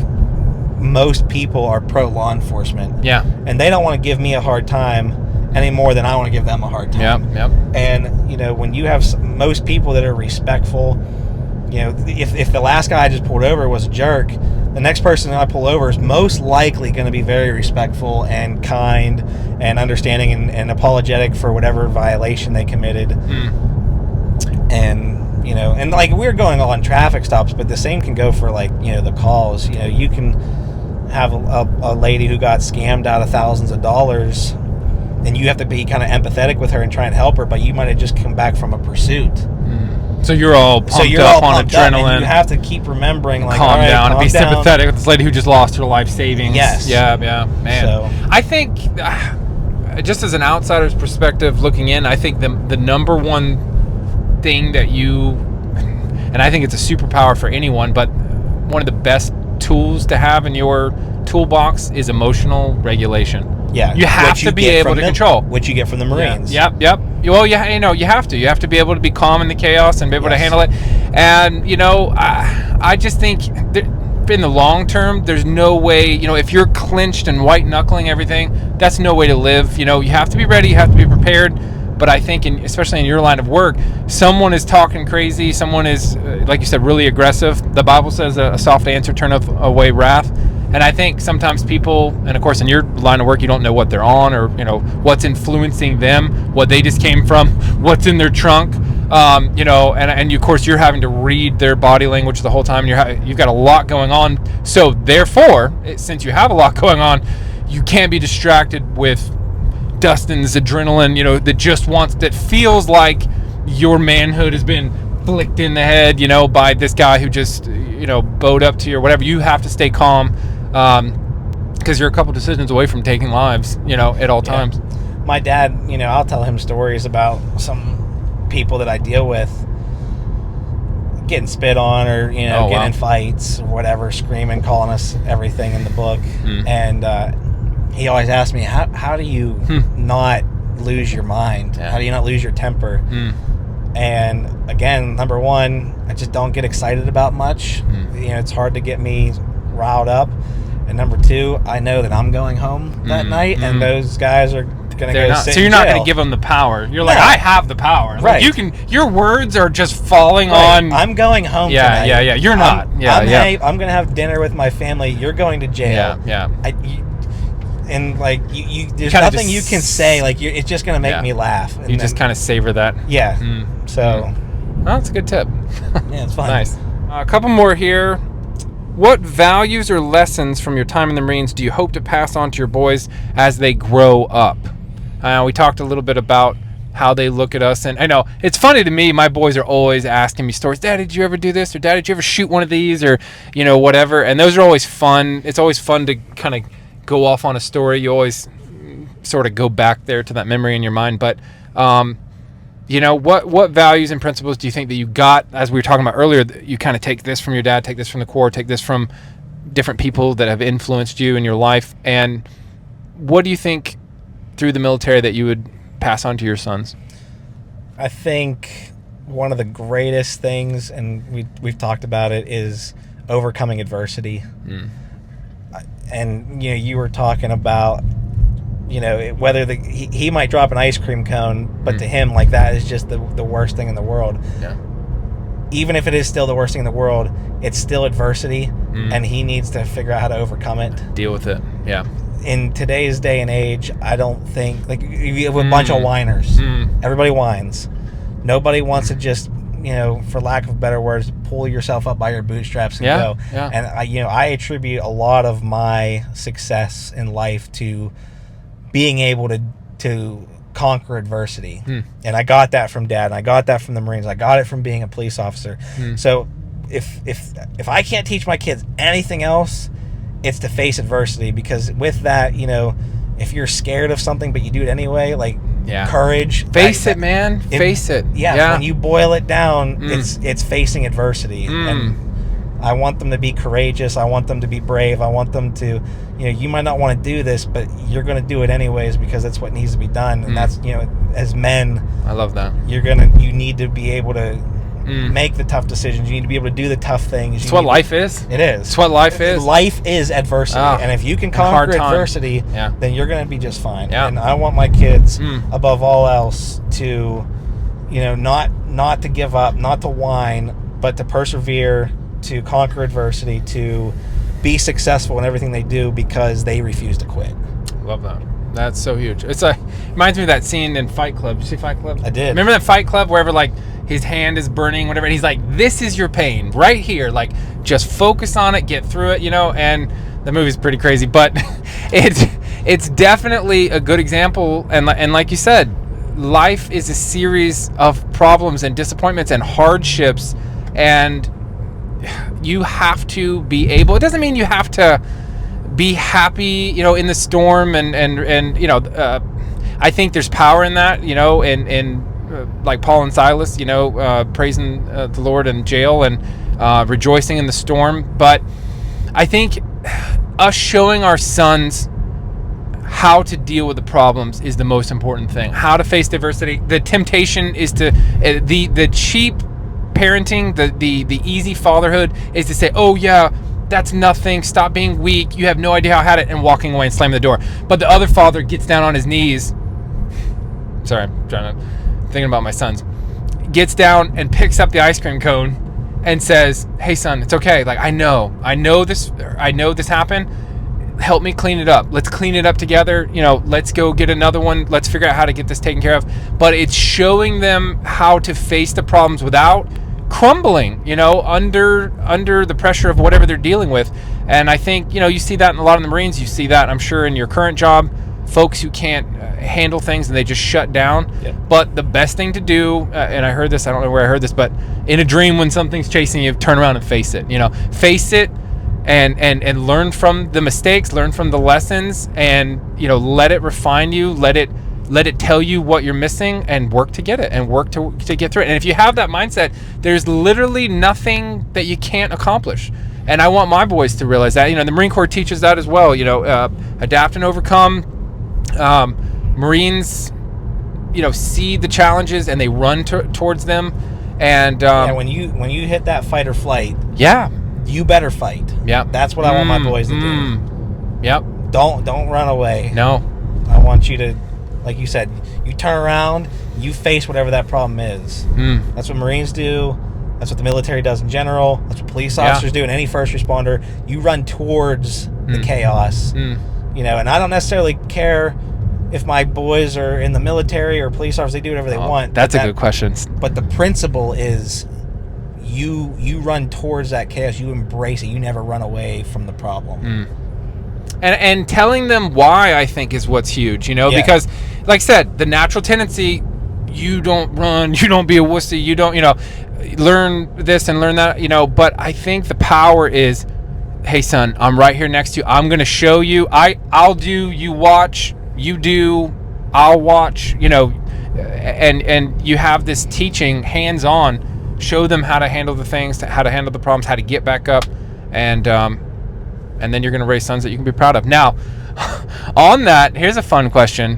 most people are pro law enforcement. Yeah, and they don't want to give me a hard time any more than I want to give them a hard time. Yep. And when you have most people that are respectful, if the last guy I just pulled over was a jerk, the next person that I pull over is most likely going to be very respectful and kind and understanding and apologetic for whatever violation they committed. And like we're going on traffic stops, but the same can go for like the calls. You can have a lady who got scammed out of thousands of dollars, and you have to be kind of empathetic with her and try and help her, but you might have just come back from a pursuit. So you're all pumped up on adrenaline. You have to keep remembering, like, calm down and be sympathetic with this lady who just lost her life savings. Yes. Yeah, man. So, I think, just as an outsider's perspective looking in, I think the number one thing that and I think it's a superpower for anyone, but one of the best tools to have in your toolbox is emotional regulation. Yeah, you have to be able to control, which you get from the Marines. Yep. Well, you have to. You have to be able to be calm in the chaos and be able to handle it. And I just think that in the long term, there's no way. If you're clinched and white knuckling everything, that's no way to live. You have to be ready. You have to be prepared. But I think, especially in your line of work, someone is talking crazy. Someone is, like you said, really aggressive. The Bible says a soft answer turneth away wrath. And I think sometimes people, and of course in your line of work, you don't know what they're on or, what's influencing them, what they just came from, what's in their trunk, and of course you're having to read their body language the whole time. You've got a lot going on. So therefore, since you have a lot going on, you can't be distracted with Dustin's adrenaline, that feels like your manhood has been flicked in the head, by this guy who just, bowed up to you or whatever. You have to stay calm. Because you're a couple decisions away from taking lives, at all times. My dad, I'll tell him stories about some people that I deal with getting spit on or, getting in fights or whatever, screaming, calling us everything in the book. And he always asks me, how do you not lose your mind? How do you not lose your temper? And again, number one, I just don't get excited about much. It's hard to get me riled up. And number two, I know that I'm going home that night, and those guys are going to go sit in jail. So you're not going to give them the power. You're like, I have the power. Right. Like your words are just falling on. I'm going home tonight. Yeah. You're not. I'm going to have dinner with my family. You're going to jail. Yeah. And like there's nothing you can say. Like it's just going to make me laugh. And you just kind of savor that. Yeah. So. Well, that's a good tip. Yeah, it's fun. Nice. A couple more here. What values or lessons from your time in the Marines do you hope to pass on to your boys as they grow up? We talked a little bit about how they look at us, and I know it's funny to me. My boys are always asking me stories. Dad, did you ever do this? Or Dad, did you ever shoot one of these? Or whatever. And those are always fun. It's always fun to kind of go off on a story. You always sort of go back there to that memory in your mind. But what values and principles do you think that you got, as we were talking about earlier, that you kind of take this from your dad, take this from the Corps, take this from different people that have influenced you in your life, and what do you think through the military that you would pass on to your sons? I think one of the greatest things, and we've talked about it, is overcoming adversity. And you were talking about whether he might drop an ice cream cone, but to him, like, that is just the worst thing in the world. Yeah. Even if it is still the worst thing in the world, it's still adversity, and he needs to figure out how to overcome it. Deal with it. Yeah. In today's day and age, I don't think, like, you have a bunch of whiners. Everybody whines. Nobody wants to just, for lack of better words, pull yourself up by your bootstraps and go. Yeah. And I attribute a lot of my success in life to being able to conquer adversity. And I got that from Dad, and I got that from the Marines. I got it from being a police officer. So if I can't teach my kids anything else, it's to face adversity, because with that, if you're scared of something but you do it anyway, like, courage. Face it, man. Face it. Yeah. When you boil it down, it's facing adversity. And I want them to be courageous. I want them to be brave. I want them to, you might not want to do this, but you're going to do it anyways because that's what needs to be done. And that's, as men, I love that. You need to be able to make the tough decisions. You need to be able to do the tough things. It's what life is. It is. It's what life is. Life is adversity. And if you can conquer adversity, then you're going to be just fine. Yeah. And I want my kids, above all else, to, not to give up, not to whine, but to persevere, to conquer adversity, to be successful in everything they do because they refuse to quit. Love that. That's so huge. Reminds me of that scene in Fight Club. Did you see Fight Club? I did. Remember that Fight Club wherever his hand is burning, whatever, and he's like, this is your pain right here. Just focus on it, get through it, and the movie's pretty crazy, but it's definitely a good example. And like you said, life is a series of problems and disappointments and hardships, and you have to be able, it doesn't mean you have to be happy, in the storm and I think there's power in that, in like Paul and Silas, praising the Lord in jail and rejoicing in the storm. But I think us showing our sons how to deal with the problems is the most important thing. How to face diversity. The temptation is to the cheap parenting, the easy fatherhood is to say, oh yeah, that's nothing, stop being weak, you have no idea how I had it, and walking away and slamming the door. But the other father gets down on his knees, sorry, I'm thinking about my sons, gets down and picks up the ice cream cone and says, hey son, it's okay, I know this happened, help me clean it up, let's clean it up together, let's go get another one, let's figure out how to get this taken care of. But it's showing them how to face the problems without crumbling, under the pressure of whatever they're dealing with. And I think, you see that in a lot of the Marines. You see that, I'm sure, in your current job, folks who can't handle things and they just shut down. Yep. But the best thing to do, and I heard this, I don't know where I heard this, but in a dream when something's chasing you, turn around and face it. Face it and learn from the mistakes, learn from the lessons, and let it refine you, let it tell you what you're missing, and work to get it, and work to get through it. And if you have that mindset, there's literally nothing that you can't accomplish. And I want my boys to realize that. The Marine Corps teaches that as well. Adapt and overcome. Marines, see the challenges and they run towards them. And when you hit that fight or flight, you better fight. Yeah, that's what I want my boys to do. Yep. Don't run away. No, I want you to, like you said, you turn around, you face whatever that problem is. That's what Marines do. That's what the military does in general. That's what police officers do, and any first responder. You run towards the chaos. And I don't necessarily care if my boys are in the military or police officers. They do whatever they want. That's a good question. But the principle is you run towards that chaos. You embrace it. You never run away from the problem. And telling them why, I think, is what's huge, because, like I said, the natural tendency, you don't run, you don't be a wussy, you don't, learn this and learn that, but I think the power is, hey son, I'm right here next to you, I'm going to show you, I'll do, you watch, you do, I'll watch, and you have this teaching hands-on, show them how to handle the things, how to handle the problems, how to get back up, and then you're going to raise sons that you can be proud of. Now, on that, here's a fun question.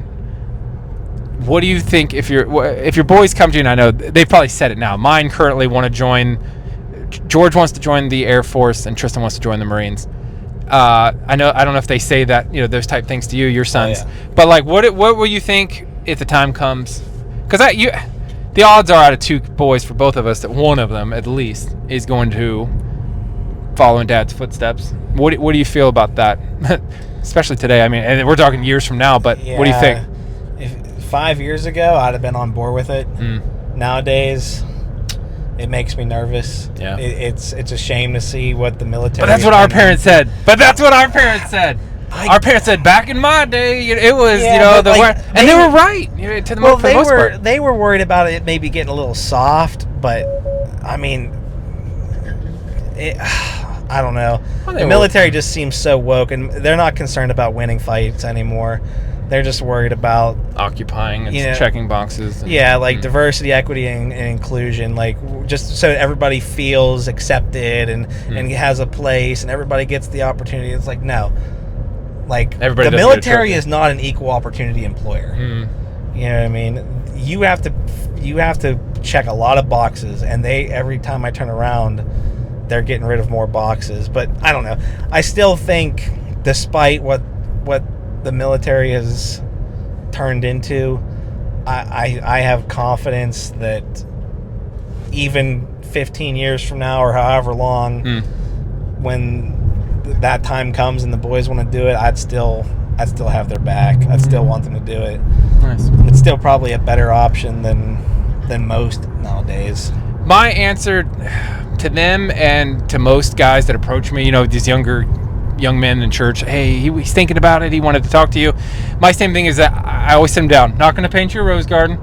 What do you think if your boys come to you, and I know they've probably said it now, mine currently want to join, George wants to join the Air Force and Tristan wants to join the Marines. I don't know if they say that, those type things to you, your sons, but what will you think if the time comes? Because the odds are out of two boys for both of us that one of them at least is going to follow in Dad's footsteps. What do you feel about that? Especially today. I mean, and we're talking years from now, but what do you think? If 5 years ago, I'd have been on board with it. Nowadays, it makes me nervous. Yeah. It's a shame to see what the military... But that's what our parents said. Our parents said back in my day, it was, and they were right. For the most part. They were worried about it maybe getting a little soft, but I mean, I don't know. Well, the military just seems so woke, and they're not concerned about winning fights anymore. They're just worried about occupying and checking boxes. And, diversity, equity, and inclusion, like just so everybody feels accepted and has a place and everybody gets the opportunity. It's like, no, like the military is not an equal opportunity employer. You know what I mean? You have to check a lot of boxes, and every time I turn around, they're getting rid of more boxes. But I don't know. I still think, despite what the military has turned into, I have confidence that even 15 years from now or however long, when that time comes and the boys want to do it, I'd still have their back. I'd still want them to do it. Nice. It's still probably a better option than most nowadays. My answer to them and to most guys that approach me, these young men in church, hey, he's thinking about it, he wanted to talk to you. My same thing is that I always sit him down. Not going to paint you a rose garden,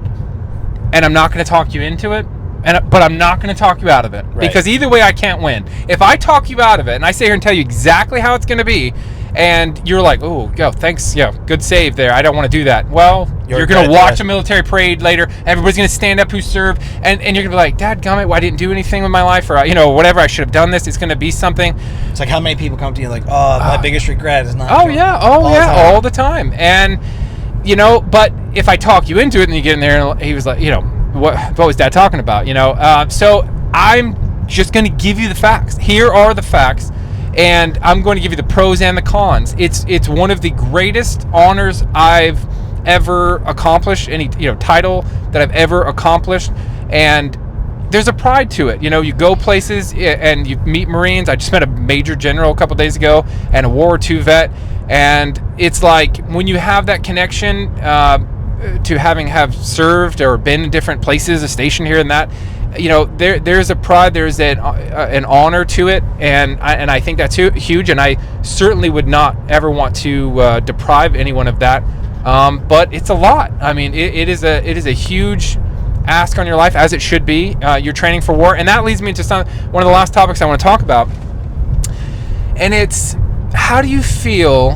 and I'm not going to talk you into it, but I'm not going to talk you out of it. Right. Because either way I can't win. If I talk you out of it and I sit here and tell you exactly how it's going to be, and you're like, oh, thanks, good save there, I don't want to do that. Well, you're going to watch a military parade later, everybody's going to stand up who served, and you're going to be like, dadgummit, well, I didn't do anything with my life, or whatever, I should have done this. It's going to be something. It's like, how many people come to you like, my biggest regret is not all the time. And but if I talk you into it and you get in there and he was like, what was dad talking about? So I'm just going to give you the facts. Here are the facts. And I'm going to give you the pros and the cons. It's one of the greatest honors I've ever accomplished, any title that I've ever accomplished, and there's a pride to it. You go places and you meet Marines. I just met a Major General a couple days ago and a World War II vet, and it's like when you have that connection to have served or been in different places, a station here and that. There's a pride, there's an honor to it, and I think that's huge, and I certainly would not ever want to deprive anyone of that. But it's a lot. I mean, it is a huge ask on your life, as it should be. You're training for war, and that leads me to one of the last topics I want to talk about, and it's how do you feel?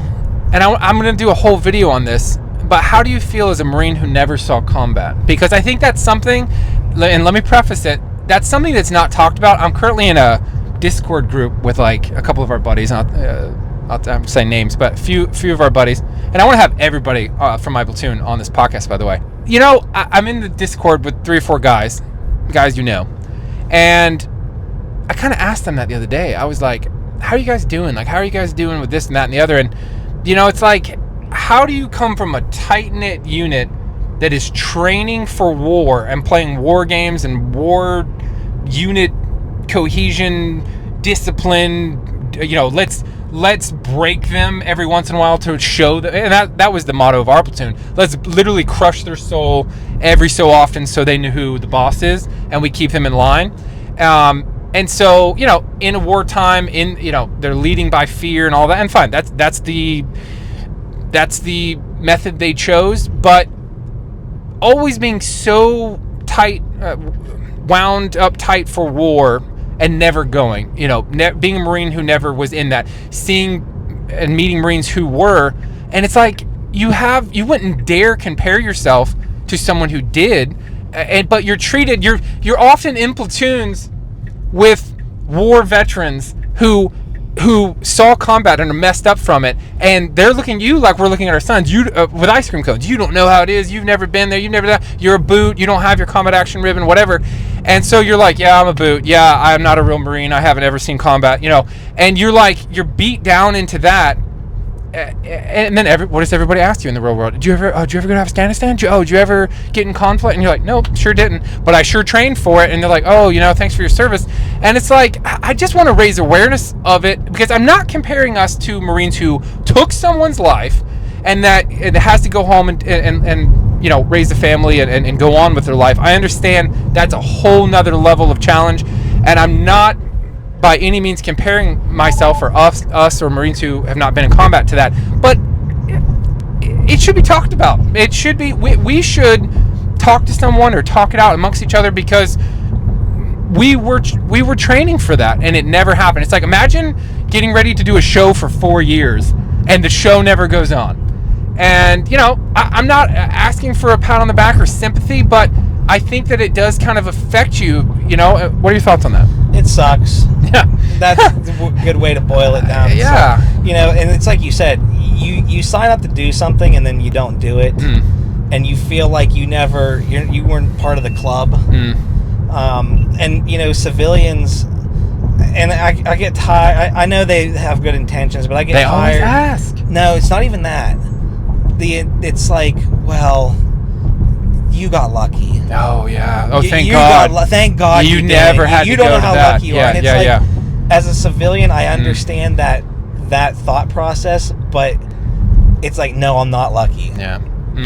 And I'm going to do a whole video on this. But how do you feel as a Marine who never saw combat? Because I think that's something, and let me preface it, that's something that's not talked about. I'm currently in a Discord group with like a couple of our buddies. I'll say names, but a few of our buddies. And I want to have everybody from my platoon on this podcast, by the way. I'm in the Discord with 3 or 4 guys and I kind of asked them that the other day. I was like, how are you guys doing? Like, how are you guys doing with this and that and the other? And, it's like, how do you come from a tight-knit unit that is training for war and playing war games and war unit cohesion, discipline, let's break them every once in a while to show that, and that was the motto of our platoon. Let's literally crush their soul every so often so they know who the boss is and we keep them in line. And so, in a wartime, they're leading by fear and all that, and fine, that's the method they chose, but always being so tight, wound up tight for war and never going, being a Marine who never was in that, seeing and meeting Marines who were, and it's like you wouldn't dare compare yourself to someone who did, but you're often in platoons with war veterans who saw combat and are messed up from it, and they're looking at you like we're looking at our sons. You with ice cream cones. You don't know how it is. You've never been there. You're a boot. You don't have your combat action ribbon, whatever. And so you're like, yeah, I'm a boot. Yeah, I'm not a real Marine. I haven't ever seen combat. And you're beat down into that. And then what does everybody ask you in the real world? Did you ever go to Afghanistan? Did you ever get in conflict? And you're like, nope, sure didn't. But I sure trained for it. And they're like, oh, thanks for your service. And it's like, I just want to raise awareness of it, because I'm not comparing us to Marines who took someone's life and that it has to go home and raise a family and go on with their life. I understand that's a whole nother level of challenge, and I'm not by any means comparing myself or us or Marines who have not been in combat to that, but it should be talked about. It should be, we should talk to someone or talk it out amongst each other, because we were training for that and it never happened. It's like, imagine getting ready to do a show for 4 years and the show never goes on. And, I'm not asking for a pat on the back or sympathy, but I think that it does kind of affect you. What are your thoughts on that? It sucks. Yeah. That's a good way to boil it down. Yeah. So, and it's like you said, you sign up to do something and then you don't do it. And you feel like you weren't part of the club. And, civilians, and I get tired. I know they have good intentions, but I get tired. They always ask. No, it's not even that. It's like, well, you got lucky. Oh, yeah. Oh, thank God. Thank God you never had to go to that. You don't know how lucky you are. And it's as a civilian, I understand that thought process, but it's like, no, I'm not lucky. Yeah.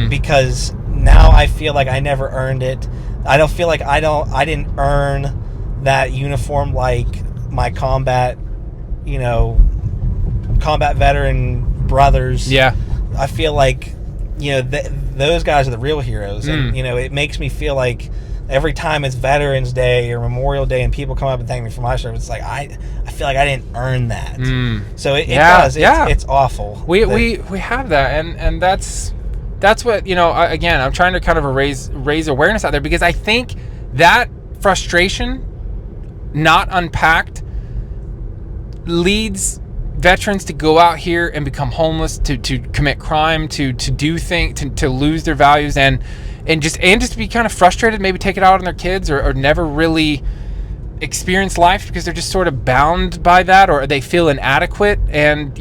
Because now I feel like I never earned it. I don't feel like I didn't earn that uniform like my combat veteran brothers. Yeah. I feel like, those guys are the real heroes. And, it makes me feel like every time it's Veterans Day or Memorial Day and people come up and thank me for my service, it's like, I feel like I didn't earn that. So it does. It's awful. We have that. And that's what, again, I'm trying to kind of raise awareness out there, because I think that frustration, not unpacked, leads veterans to go out here and become homeless, to commit crime, to do things, to lose their values, and just be kind of frustrated, maybe take it out on their kids, or never really experience life because they're just sort of bound by that, or they feel inadequate. And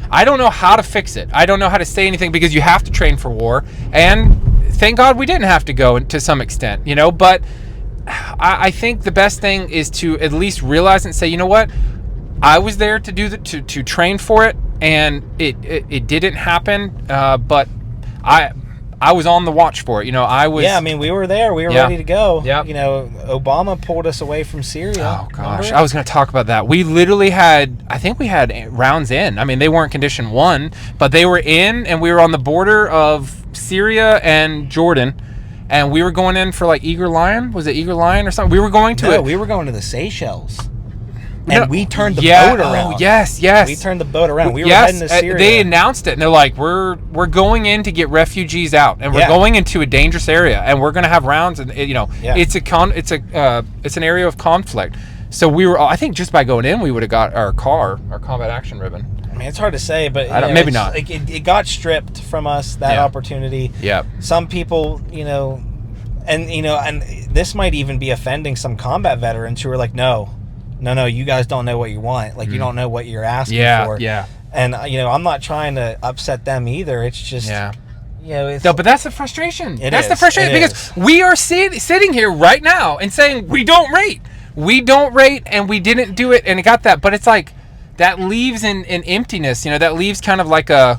I don't know how to fix it. I don't know how to say anything, because you have to train for war, and thank God we didn't have to go to some extent, but I think the best thing is to at least realize and say, you know what, I was there to do to train for it, and it didn't happen, but I was on the watch for it. I was. Yeah, we were there. We were ready to go. Yeah. Obama pulled us away from Syria. Oh gosh, I was going to talk about that. We literally I think we had rounds in. They weren't condition 1, but they were in, and we were on the border of Syria and Jordan, and we were going in for like Eager Lion. Was it Eager Lion or something? We were going to it. We were going to the Seychelles. And we turned the boat around. Oh, yes. We turned the boat around. We were heading to Syria. They announced it, and they're like, we're going in to get refugees out, and we're going into a dangerous area, and we're going to have rounds, and it's an area of conflict. So we were, I think, just by going in, we would have got our combat action ribbon. It's hard to say, but maybe not. Like, it got stripped from us, that opportunity. Yeah. Some people, and this might even be offending some combat veterans who are like, no, you guys don't know what you want. Like, you don't know what you're asking for. Yeah. And, I'm not trying to upset them either. It's just, it's... No, but that's the frustration. That's the frustration, because we are sitting here right now and saying, we don't rate, and we didn't do it, and it got that. But it's like, that leaves an emptiness, that leaves kind of like a,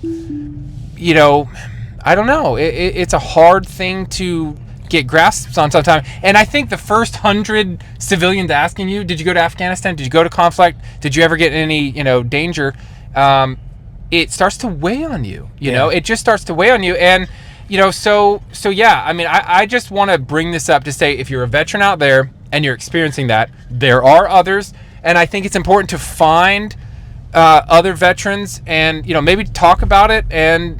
I don't know. It's a hard thing to get grasps on sometimes. And I think the first 100 civilians asking you, did you go to Afghanistan? Did you go to conflict? Did you ever get in any, danger? It starts to weigh on you, it just starts to weigh on you. And, so yeah, I just want to bring this up to say, if you're a veteran out there and you're experiencing that, there are others. And I think it's important to find other veterans and, maybe talk about it, and,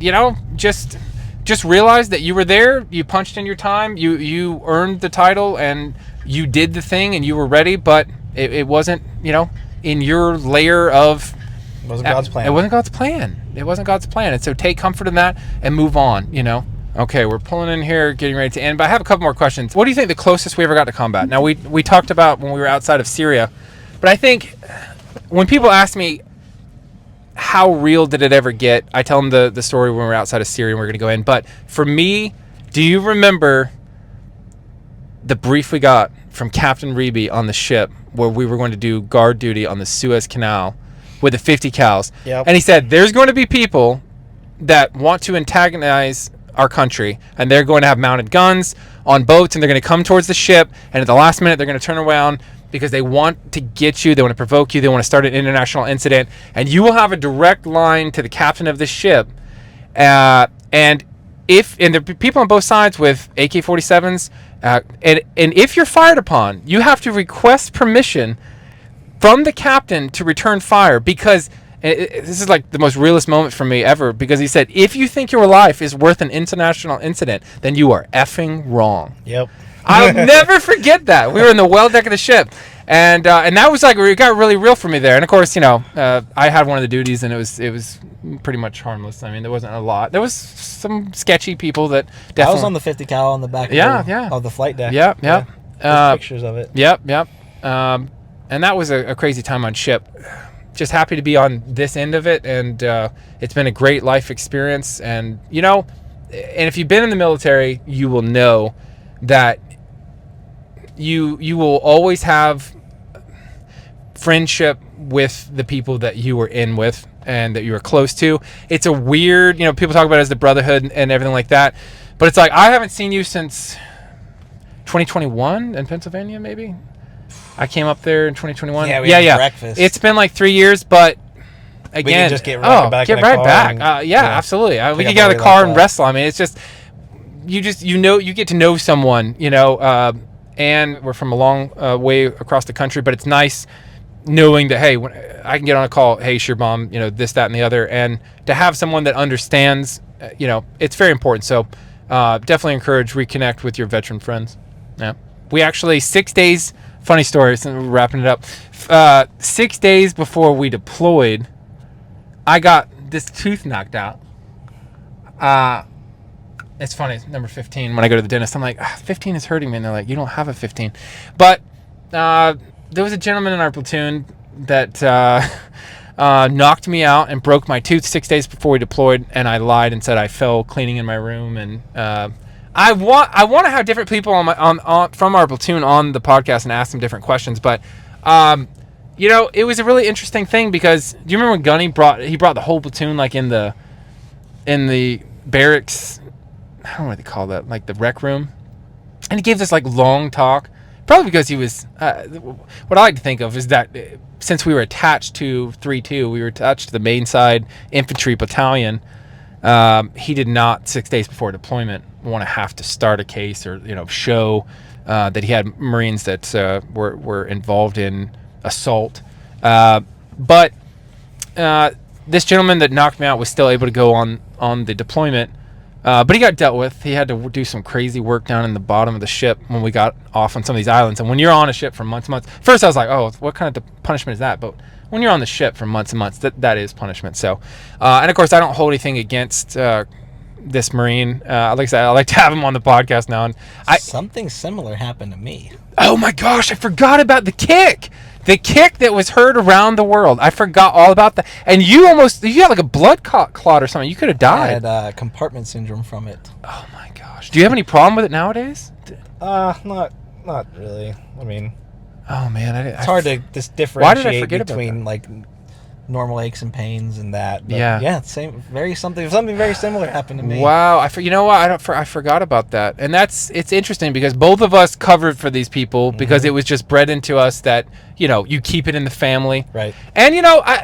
just realize that you were there, you punched in your time, you earned the title, and you did the thing, and you were ready, but it wasn't, in your layer of... It wasn't God's plan. It wasn't God's plan. And so take comfort in that and move on, Okay, we're pulling in here, getting ready to end, but I have a couple more questions. What do you think the closest we ever got to combat? Now, we talked about when we were outside of Syria, but I think when people ask me, how real did it ever get? I tell them the story when we're outside of Syria and we're going to go in. But for me, do you remember the brief we got from Captain Reeby on the ship where we were going to do guard duty on the Suez Canal with the 50 cals? Yep. And he said, there's going to be people that want to antagonize our country, and they're going to have mounted guns on boats, and they're going to come towards the ship, and at the last minute, they're going to turn around because they want to get you, they want to provoke you, they want to start an international incident, and you will have a direct line to the captain of this ship. And the people on both sides with AK-47s, and if you're fired upon, you have to request permission from the captain to return fire, because this is like the most realist moment for me ever, because he said, if you think your life is worth an international incident, then you are effing wrong. Yep. I'll never forget that. We were in the well deck of the ship, and that was like, it got really real for me there. And of course, I had one of the duties, and it was pretty much harmless. I mean, there wasn't a lot. There was some sketchy people that definitely. I was on the 50 cal on the back of the flight deck. Yep. There's pictures of it. Yep. And that was a crazy time on ship. Just happy to be on this end of it, and it's been a great life experience. And and if you've been in the military, you will know that you will always have friendship with the people that you were in with and that you were close to. It's a weird, people talk about it as the brotherhood and everything like that, but it's like, I haven't seen you since 2021 in Pennsylvania, maybe. I came up there in 2021. Yeah, we had breakfast. It's been like 3 years, but again, we can just get right back. Get right back. Absolutely. We can get out of the car and wrestle. I mean, it's just you get to know someone, and we're from a long way across the country, but it's nice knowing that, hey, when I can get on a call, hey, Scheerbaum, this, that, and the other, and to have someone that understands, it's very important. So definitely encourage Reconnect with your veteran friends. Yeah, we actually 6 days. Funny story. So we're wrapping it up. 6 days before we deployed, I got this tooth knocked out. It's funny. It's number 15. When I go to the dentist, I'm like, 15 is hurting me. And they're like, you don't have a 15. But there was a gentleman in our platoon that knocked me out and broke my tooth 6 days before we deployed. And I lied and said I fell cleaning in my room. And I want to have different people from our platoon on the podcast and ask them different questions. But it was a really interesting thing, because do you remember when Gunny brought the whole platoon like in the barracks? I don't know what they call that, like the rec room, and he gave this like long talk. Probably because he was. What I like to think of is that since we were attached to 3-2, we were attached to the main side infantry battalion. He did not 6 days before deployment want to have to start a case or show that he had Marines that were involved in assault. But this gentleman that knocked me out was still able to go on the deployment. But he got dealt with. He had to do some crazy work down in the bottom of the ship when we got off on some of these islands. And when you're on a ship for months and months, first I was like, oh, what kind of punishment is that? But when you're on the ship for months and months, that is punishment. So, and of course, I don't hold anything against this Marine. Like I said, I like to have him on the podcast now. And something similar happened to me. Oh my gosh, I forgot about the kick. The kick that was heard around the world. I forgot all about that. And you had like a blood clot or something. You could have died. I had compartment syndrome from it. Oh my gosh. Do you have any problem with it nowadays? Not really. I mean, oh man, it's hard to just differentiate between like normal aches and pains and that. But yeah, something very similar happened to me. Wow, you know what? I forgot about that, and it's interesting because both of us covered for these people because it was just bred into us that you keep it in the family, right? And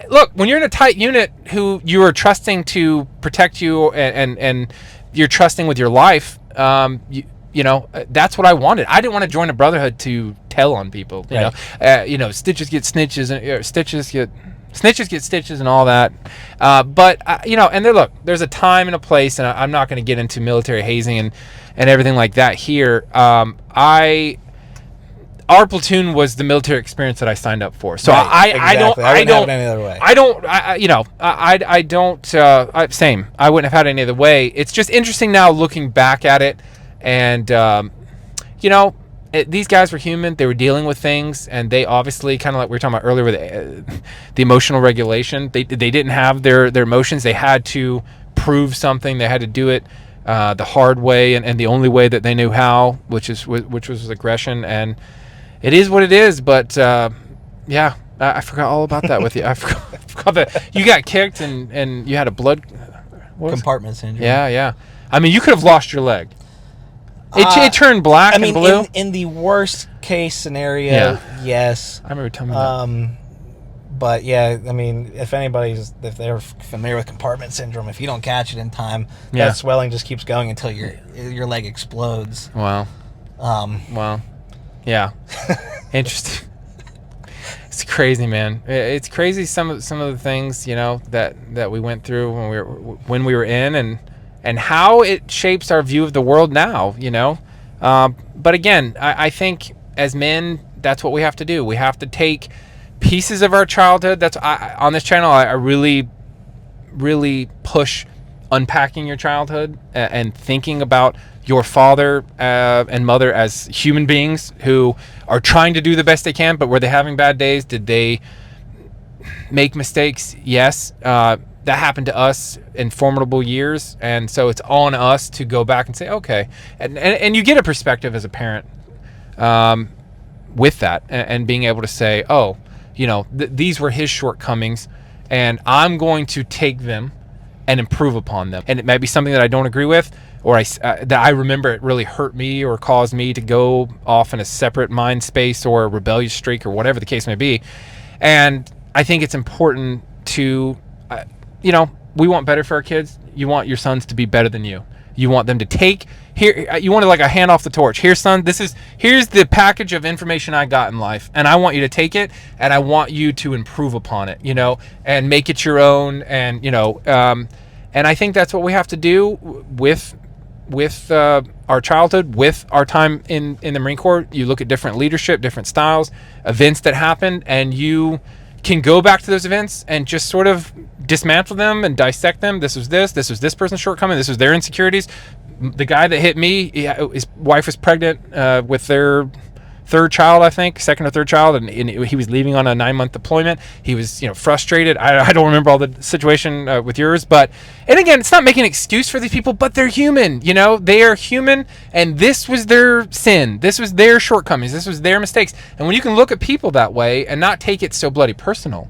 look, when you're in a tight unit who you are trusting to protect you and you're trusting with your life, that's what I wanted. I didn't want to join a brotherhood to tell on people. Stitches get snitches and snitches get stitches and all that. But and there's a time and a place, and I'm not going to get into military hazing and everything like that here. Our platoon was the military experience that I signed up for. So right, I don't have it any other way. Same. I wouldn't have had it any other way. It's just interesting now looking back at it, and these guys were human. They were dealing with things, and they obviously, kind of like we were talking about earlier with the emotional regulation, they didn't have their emotions. They had to prove something. They had to do it the hard way and the only way that they knew how, which was aggression. And it is what it is. But I forgot all about that with you. I forgot that you got kicked and you had a blood compartment syndrome. Yeah. I mean, you could have lost your leg. It turned black and blue. In the worst case scenario, yes. I remember telling me that. But yeah, I mean, if they're familiar with compartment syndrome, if you don't catch it in time, that swelling just keeps going until your leg explodes. Wow. Yeah. Interesting. It's crazy, man. It's crazy some of the things, you know, that we went through when we were in, and how it shapes our view of the world now, you know. But again, I think as men, that's what we have to do. We have to take pieces of our childhood. On this channel, I really push unpacking your childhood and thinking about your father and mother as human beings who are trying to do the best they can, but were they having bad days? Did they make mistakes? Yes. That happened to us in formidable years, and so it's on us to go back and say, okay, and you get a perspective as a parent with that, and being able to say, oh, you know, these were his shortcomings, and I'm going to take them and improve upon them. And it might be something that I don't agree with, or that I remember it really hurt me or caused me to go off in a separate mind space or a rebellious streak or whatever the case may be. And I think it's important to, you know, we want better for our kids. You want your sons to be better than you. You want them to take here. You want to like a hand off the torch. Here, son. Here's the package of information I got in life, and I want you to take it, and I want you to improve upon it. You know, and make it your own. And you know, and I think that's what we have to do with our childhood, with our time in the Marine Corps. You look at different leadership, different styles, events that happened, and you can go back to those events and just sort of dismantle them and dissect them. This was this person's shortcoming, this was their insecurities. The guy that hit me, his wife was pregnant with their third child, I think, second or third child, and he was leaving on a 9-month deployment. He was, you know, frustrated. I don't remember all the situation with yours, but, and again, it's not making an excuse for these people, but they're human, you know, they are human, and this was their sin, this was their shortcomings, this was their mistakes. And when you can look at people that way and not take it so bloody personal,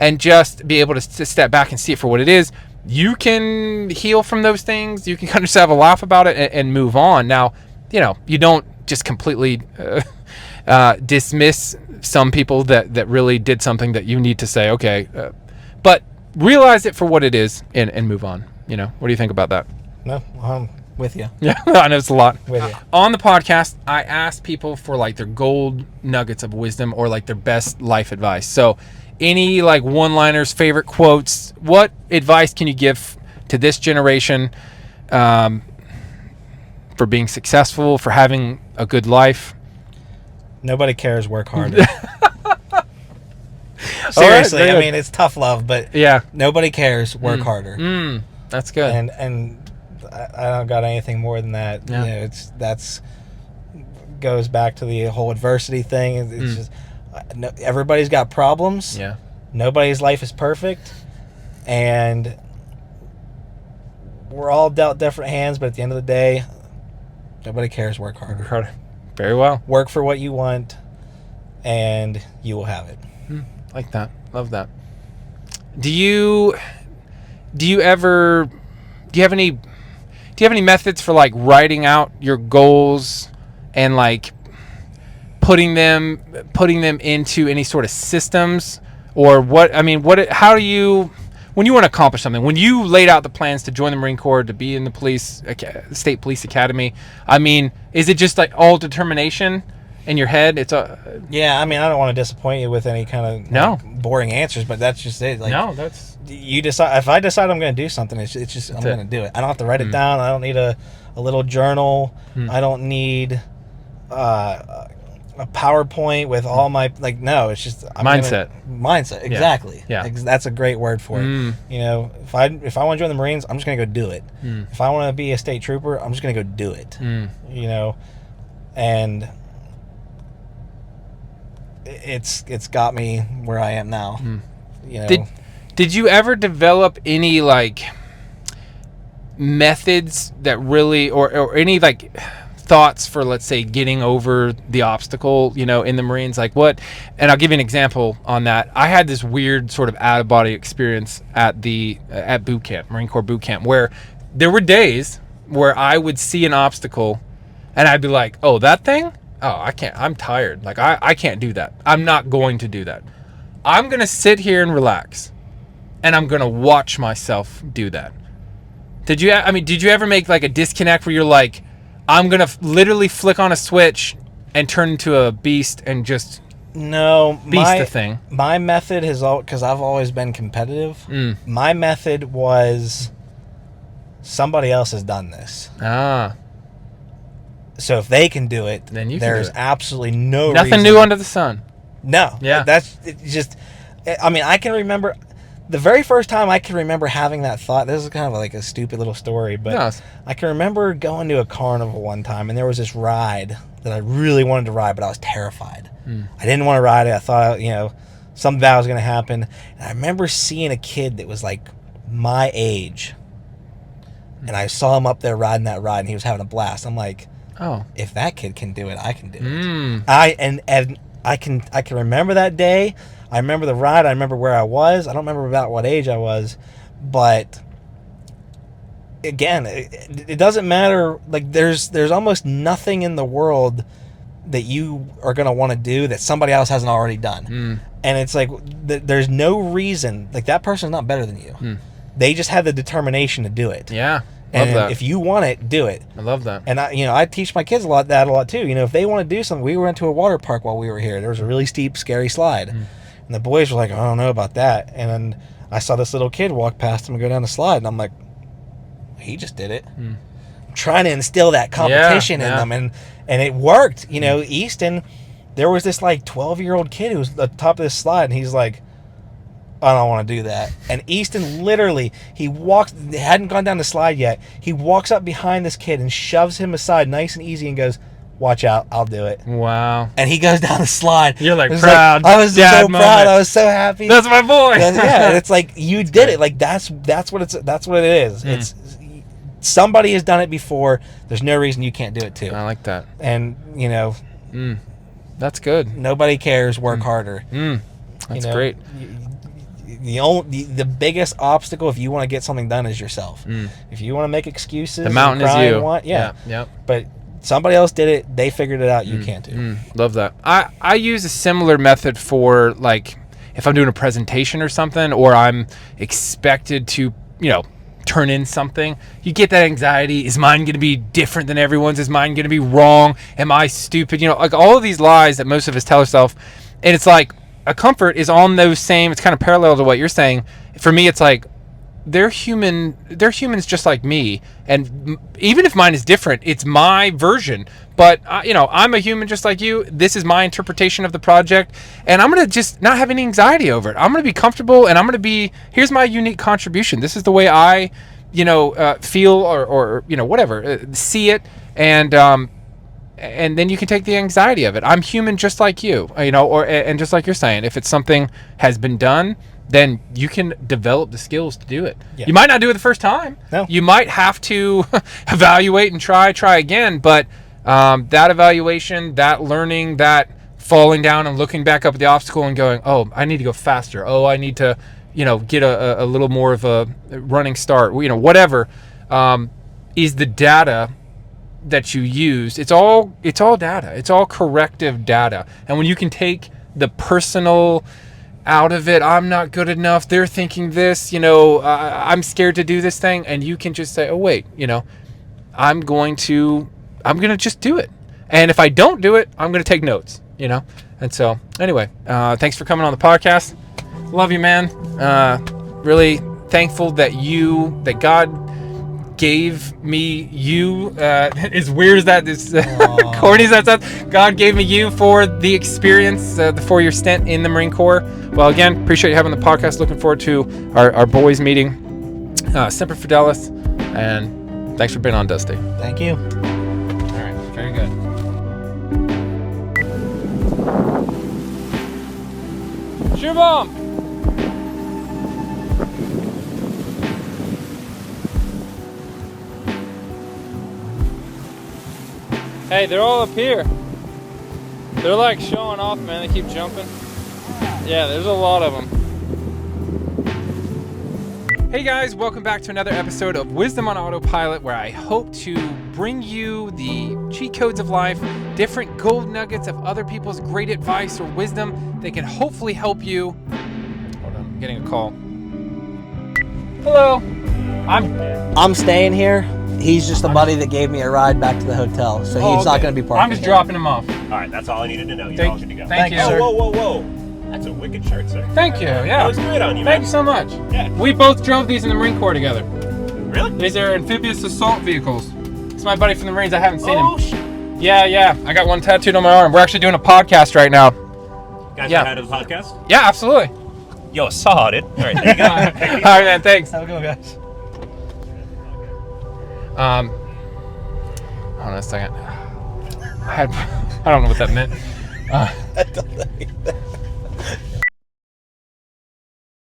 and just be able to step back and see it for what it is, you can heal from those things. You can kind of just have a laugh about it and move on. Now, you know, you don't just completely dismiss some people that really did something that you need to say, okay, but realize it for what it is and move on. You know, what do you think about that? No, I'm with you. Yeah, I know it's a lot. With you. On the podcast, I ask people for like their gold nuggets of wisdom or like their best life advice. So any like one-liners, favorite quotes, what advice can you give to this generation for being successful, for having a good life? Nobody cares, work harder. Seriously, right, I mean, it's tough love, but yeah, nobody cares, work harder. That's good. And I don't got anything more than that. Yeah. You know, that's goes back to the whole adversity thing. It's just everybody's got problems. Yeah. Nobody's life is perfect, and we're all dealt different hands. But at the end of the day, nobody cares. Work harder. Work harder. Very well. Work for what you want, and you will have it. Like that. Love that. Do you have any methods for like writing out your goals and like putting them into any sort of systems, or what? I mean, how do you, when you want to accomplish something, when you laid out the plans to join the Marine Corps, to be in the State Police Academy, I mean, is it just like all determination in your head? Yeah, I mean, I don't want to disappoint you with any kind of like, boring answers, but that's just it. Like, no, that's, you decide. If I decide I'm going to do something, it's just I'm going to do it. I don't have to write it down. I don't need a little journal. I don't need a PowerPoint with all my, like, no, it's just mindset, exactly. Yeah. That's a great word for it. You know, if I want to join the Marines, I'm just going to go do it. If I want to be a state trooper, I'm just going to go do it. You know, and it's got me where I am now. You know, did you ever develop any like methods that really, or any like thoughts for, let's say, getting over the obstacle, you know, in the Marines? Like what? And I'll give you an example on that. I had this weird sort of out of body experience at boot camp, Marine Corps boot camp, where there were days where I would see an obstacle and I'd be like, oh, that thing? Oh, I can't, I'm tired. Like I can't do that. I'm not going to do that. I'm going to sit here and relax, and I'm going to watch myself do that. Did you ever make like a disconnect where you're like, I'm going to literally flick on a switch and turn into a beast and just No, Beast the thing. My method has all because I've always been competitive. My method was somebody else has done this. So if they can do it, then you there's can do it. absolutely no Nothing reason. new under the sun. No. Yeah. That's just. I mean, I can remember the very first time I can remember having that thought. This is kind of like a stupid little story, but No. I can remember going to a carnival one time, and there was this ride that I really wanted to ride, but I was terrified. I didn't want to ride it. I thought, something bad was going to happen. And I remember seeing a kid that was like my age, and I saw him up there riding that ride, and he was having a blast. I'm like, oh, if that kid can do it, I can do it. I can remember that day. I remember the ride. I remember where I was. I don't remember about what age I was, but again, it doesn't matter. Like there's almost nothing in the world that you are going to want to do that somebody else hasn't already done. And it's like there's no reason. Like that person's not better than you. They just had the determination to do it. Yeah. And Love that. if you want it, do it. I love that. And I teach my kids a lot too. If they want to do something, we went to a water park while we were here. There was a really steep, scary slide, and the boys were like, "I don't know about that." And then I saw this little kid walk past him and go down the slide, and I'm like, "He just did it." I'm trying to instill that competition in them, and it worked. Easton, there was this like 12-year-old kid who was at the top of this slide, and he's like, I don't want to do that. And Easton literally, he hadn't gone down the slide yet. He walks up behind this kid and shoves him aside nice and easy and goes, watch out, I'll do it. Wow. And he goes down the slide. You're like proud. I was so moment. proud. I was so happy. That's my boy. Yeah, and it's like you did it. Like that's what it is. It's somebody has done it before. There's no reason you can't do it too. I like that. And that's good. Nobody cares. Work harder. That's great. The biggest obstacle if you want to get something done is yourself. If you want to make excuses, the mountain is you. Yeah. But somebody else did it. They figured it out. You can't do. Love that. I use a similar method for like if I'm doing a presentation or something, or I'm expected to turn in something. You get that anxiety. Is mine going to be different than everyone's? Is mine going to be wrong? Am I stupid? Like all of these lies that most of us tell ourselves. And it's like a comfort is on those same, it's kind of parallel to what you're saying. For me, it's like they're humans just like me. And even if mine is different, it's my version. But, I'm a human just like you. This is my interpretation of the project. And I'm going to just not have any anxiety over it. I'm going to be comfortable, and I'm going to here's my unique contribution. This is the way I, feel or whatever, see it. And then you can take the anxiety of it. I'm human just like you, and just like you're saying, if it's something has been done, then you can develop the skills to do it. Yeah. You might not do it the first time. No. You might have to evaluate and try again, but that evaluation, that learning, that falling down and looking back up at the obstacle and going, oh, I need to go faster. Oh, I need to, get a little more of a running start. Whatever is the data that you used. It's all data. It's all corrective data. And when you can take the personal out of it, I'm not good enough, they're thinking this, I'm scared to do this thing, and you can just say, oh wait, I'm going to just do it. And if I don't do it, I'm going to take notes, And so anyway, thanks for coming on the podcast. Love you, man. Really thankful that God gave me you, as weird as that is, corny as that sounds, God gave me you for the experience, for your stint in the Marine Corps. Well, again, appreciate you having the podcast. Looking forward to our boys meeting. Semper Fidelis, and thanks for being on, Dusty. Thank you. All right, very good. Scheerbaum! Hey, they're all up here. They're like showing off, man. They keep jumping. Yeah, there's a lot of them. Hey guys, welcome back to another episode of Wisdom on Autopilot, where I hope to bring you the cheat codes of life, different gold nuggets of other people's great advice or wisdom that can hopefully help you. Hold on, I'm getting a call. Hello. I'm staying here. he's just a buddy that gave me a ride back to the hotel, so he's not going to be part I'm of just it. dropping him off. All right, that's all I needed to know. You're all good to go. Thank you, you, sir. Whoa, whoa, whoa. That's a wicked shirt, sir. Thank you. Yeah. That looks great on you, Thank man. you so much. Yeah. We both drove these in the Marine Corps together. Really? These are amphibious assault vehicles. It's my buddy from the Marines. I haven't seen Oh, him. Yeah. I got one tattooed on my arm. We're actually doing a podcast right now. Guys, Yeah. are ahead of the podcast? Yeah, absolutely. Yo, saw it. All right, there you go. All right, man. Thanks. Have a good one, guys. Hold on a second. I don't know what that meant. I don't know either.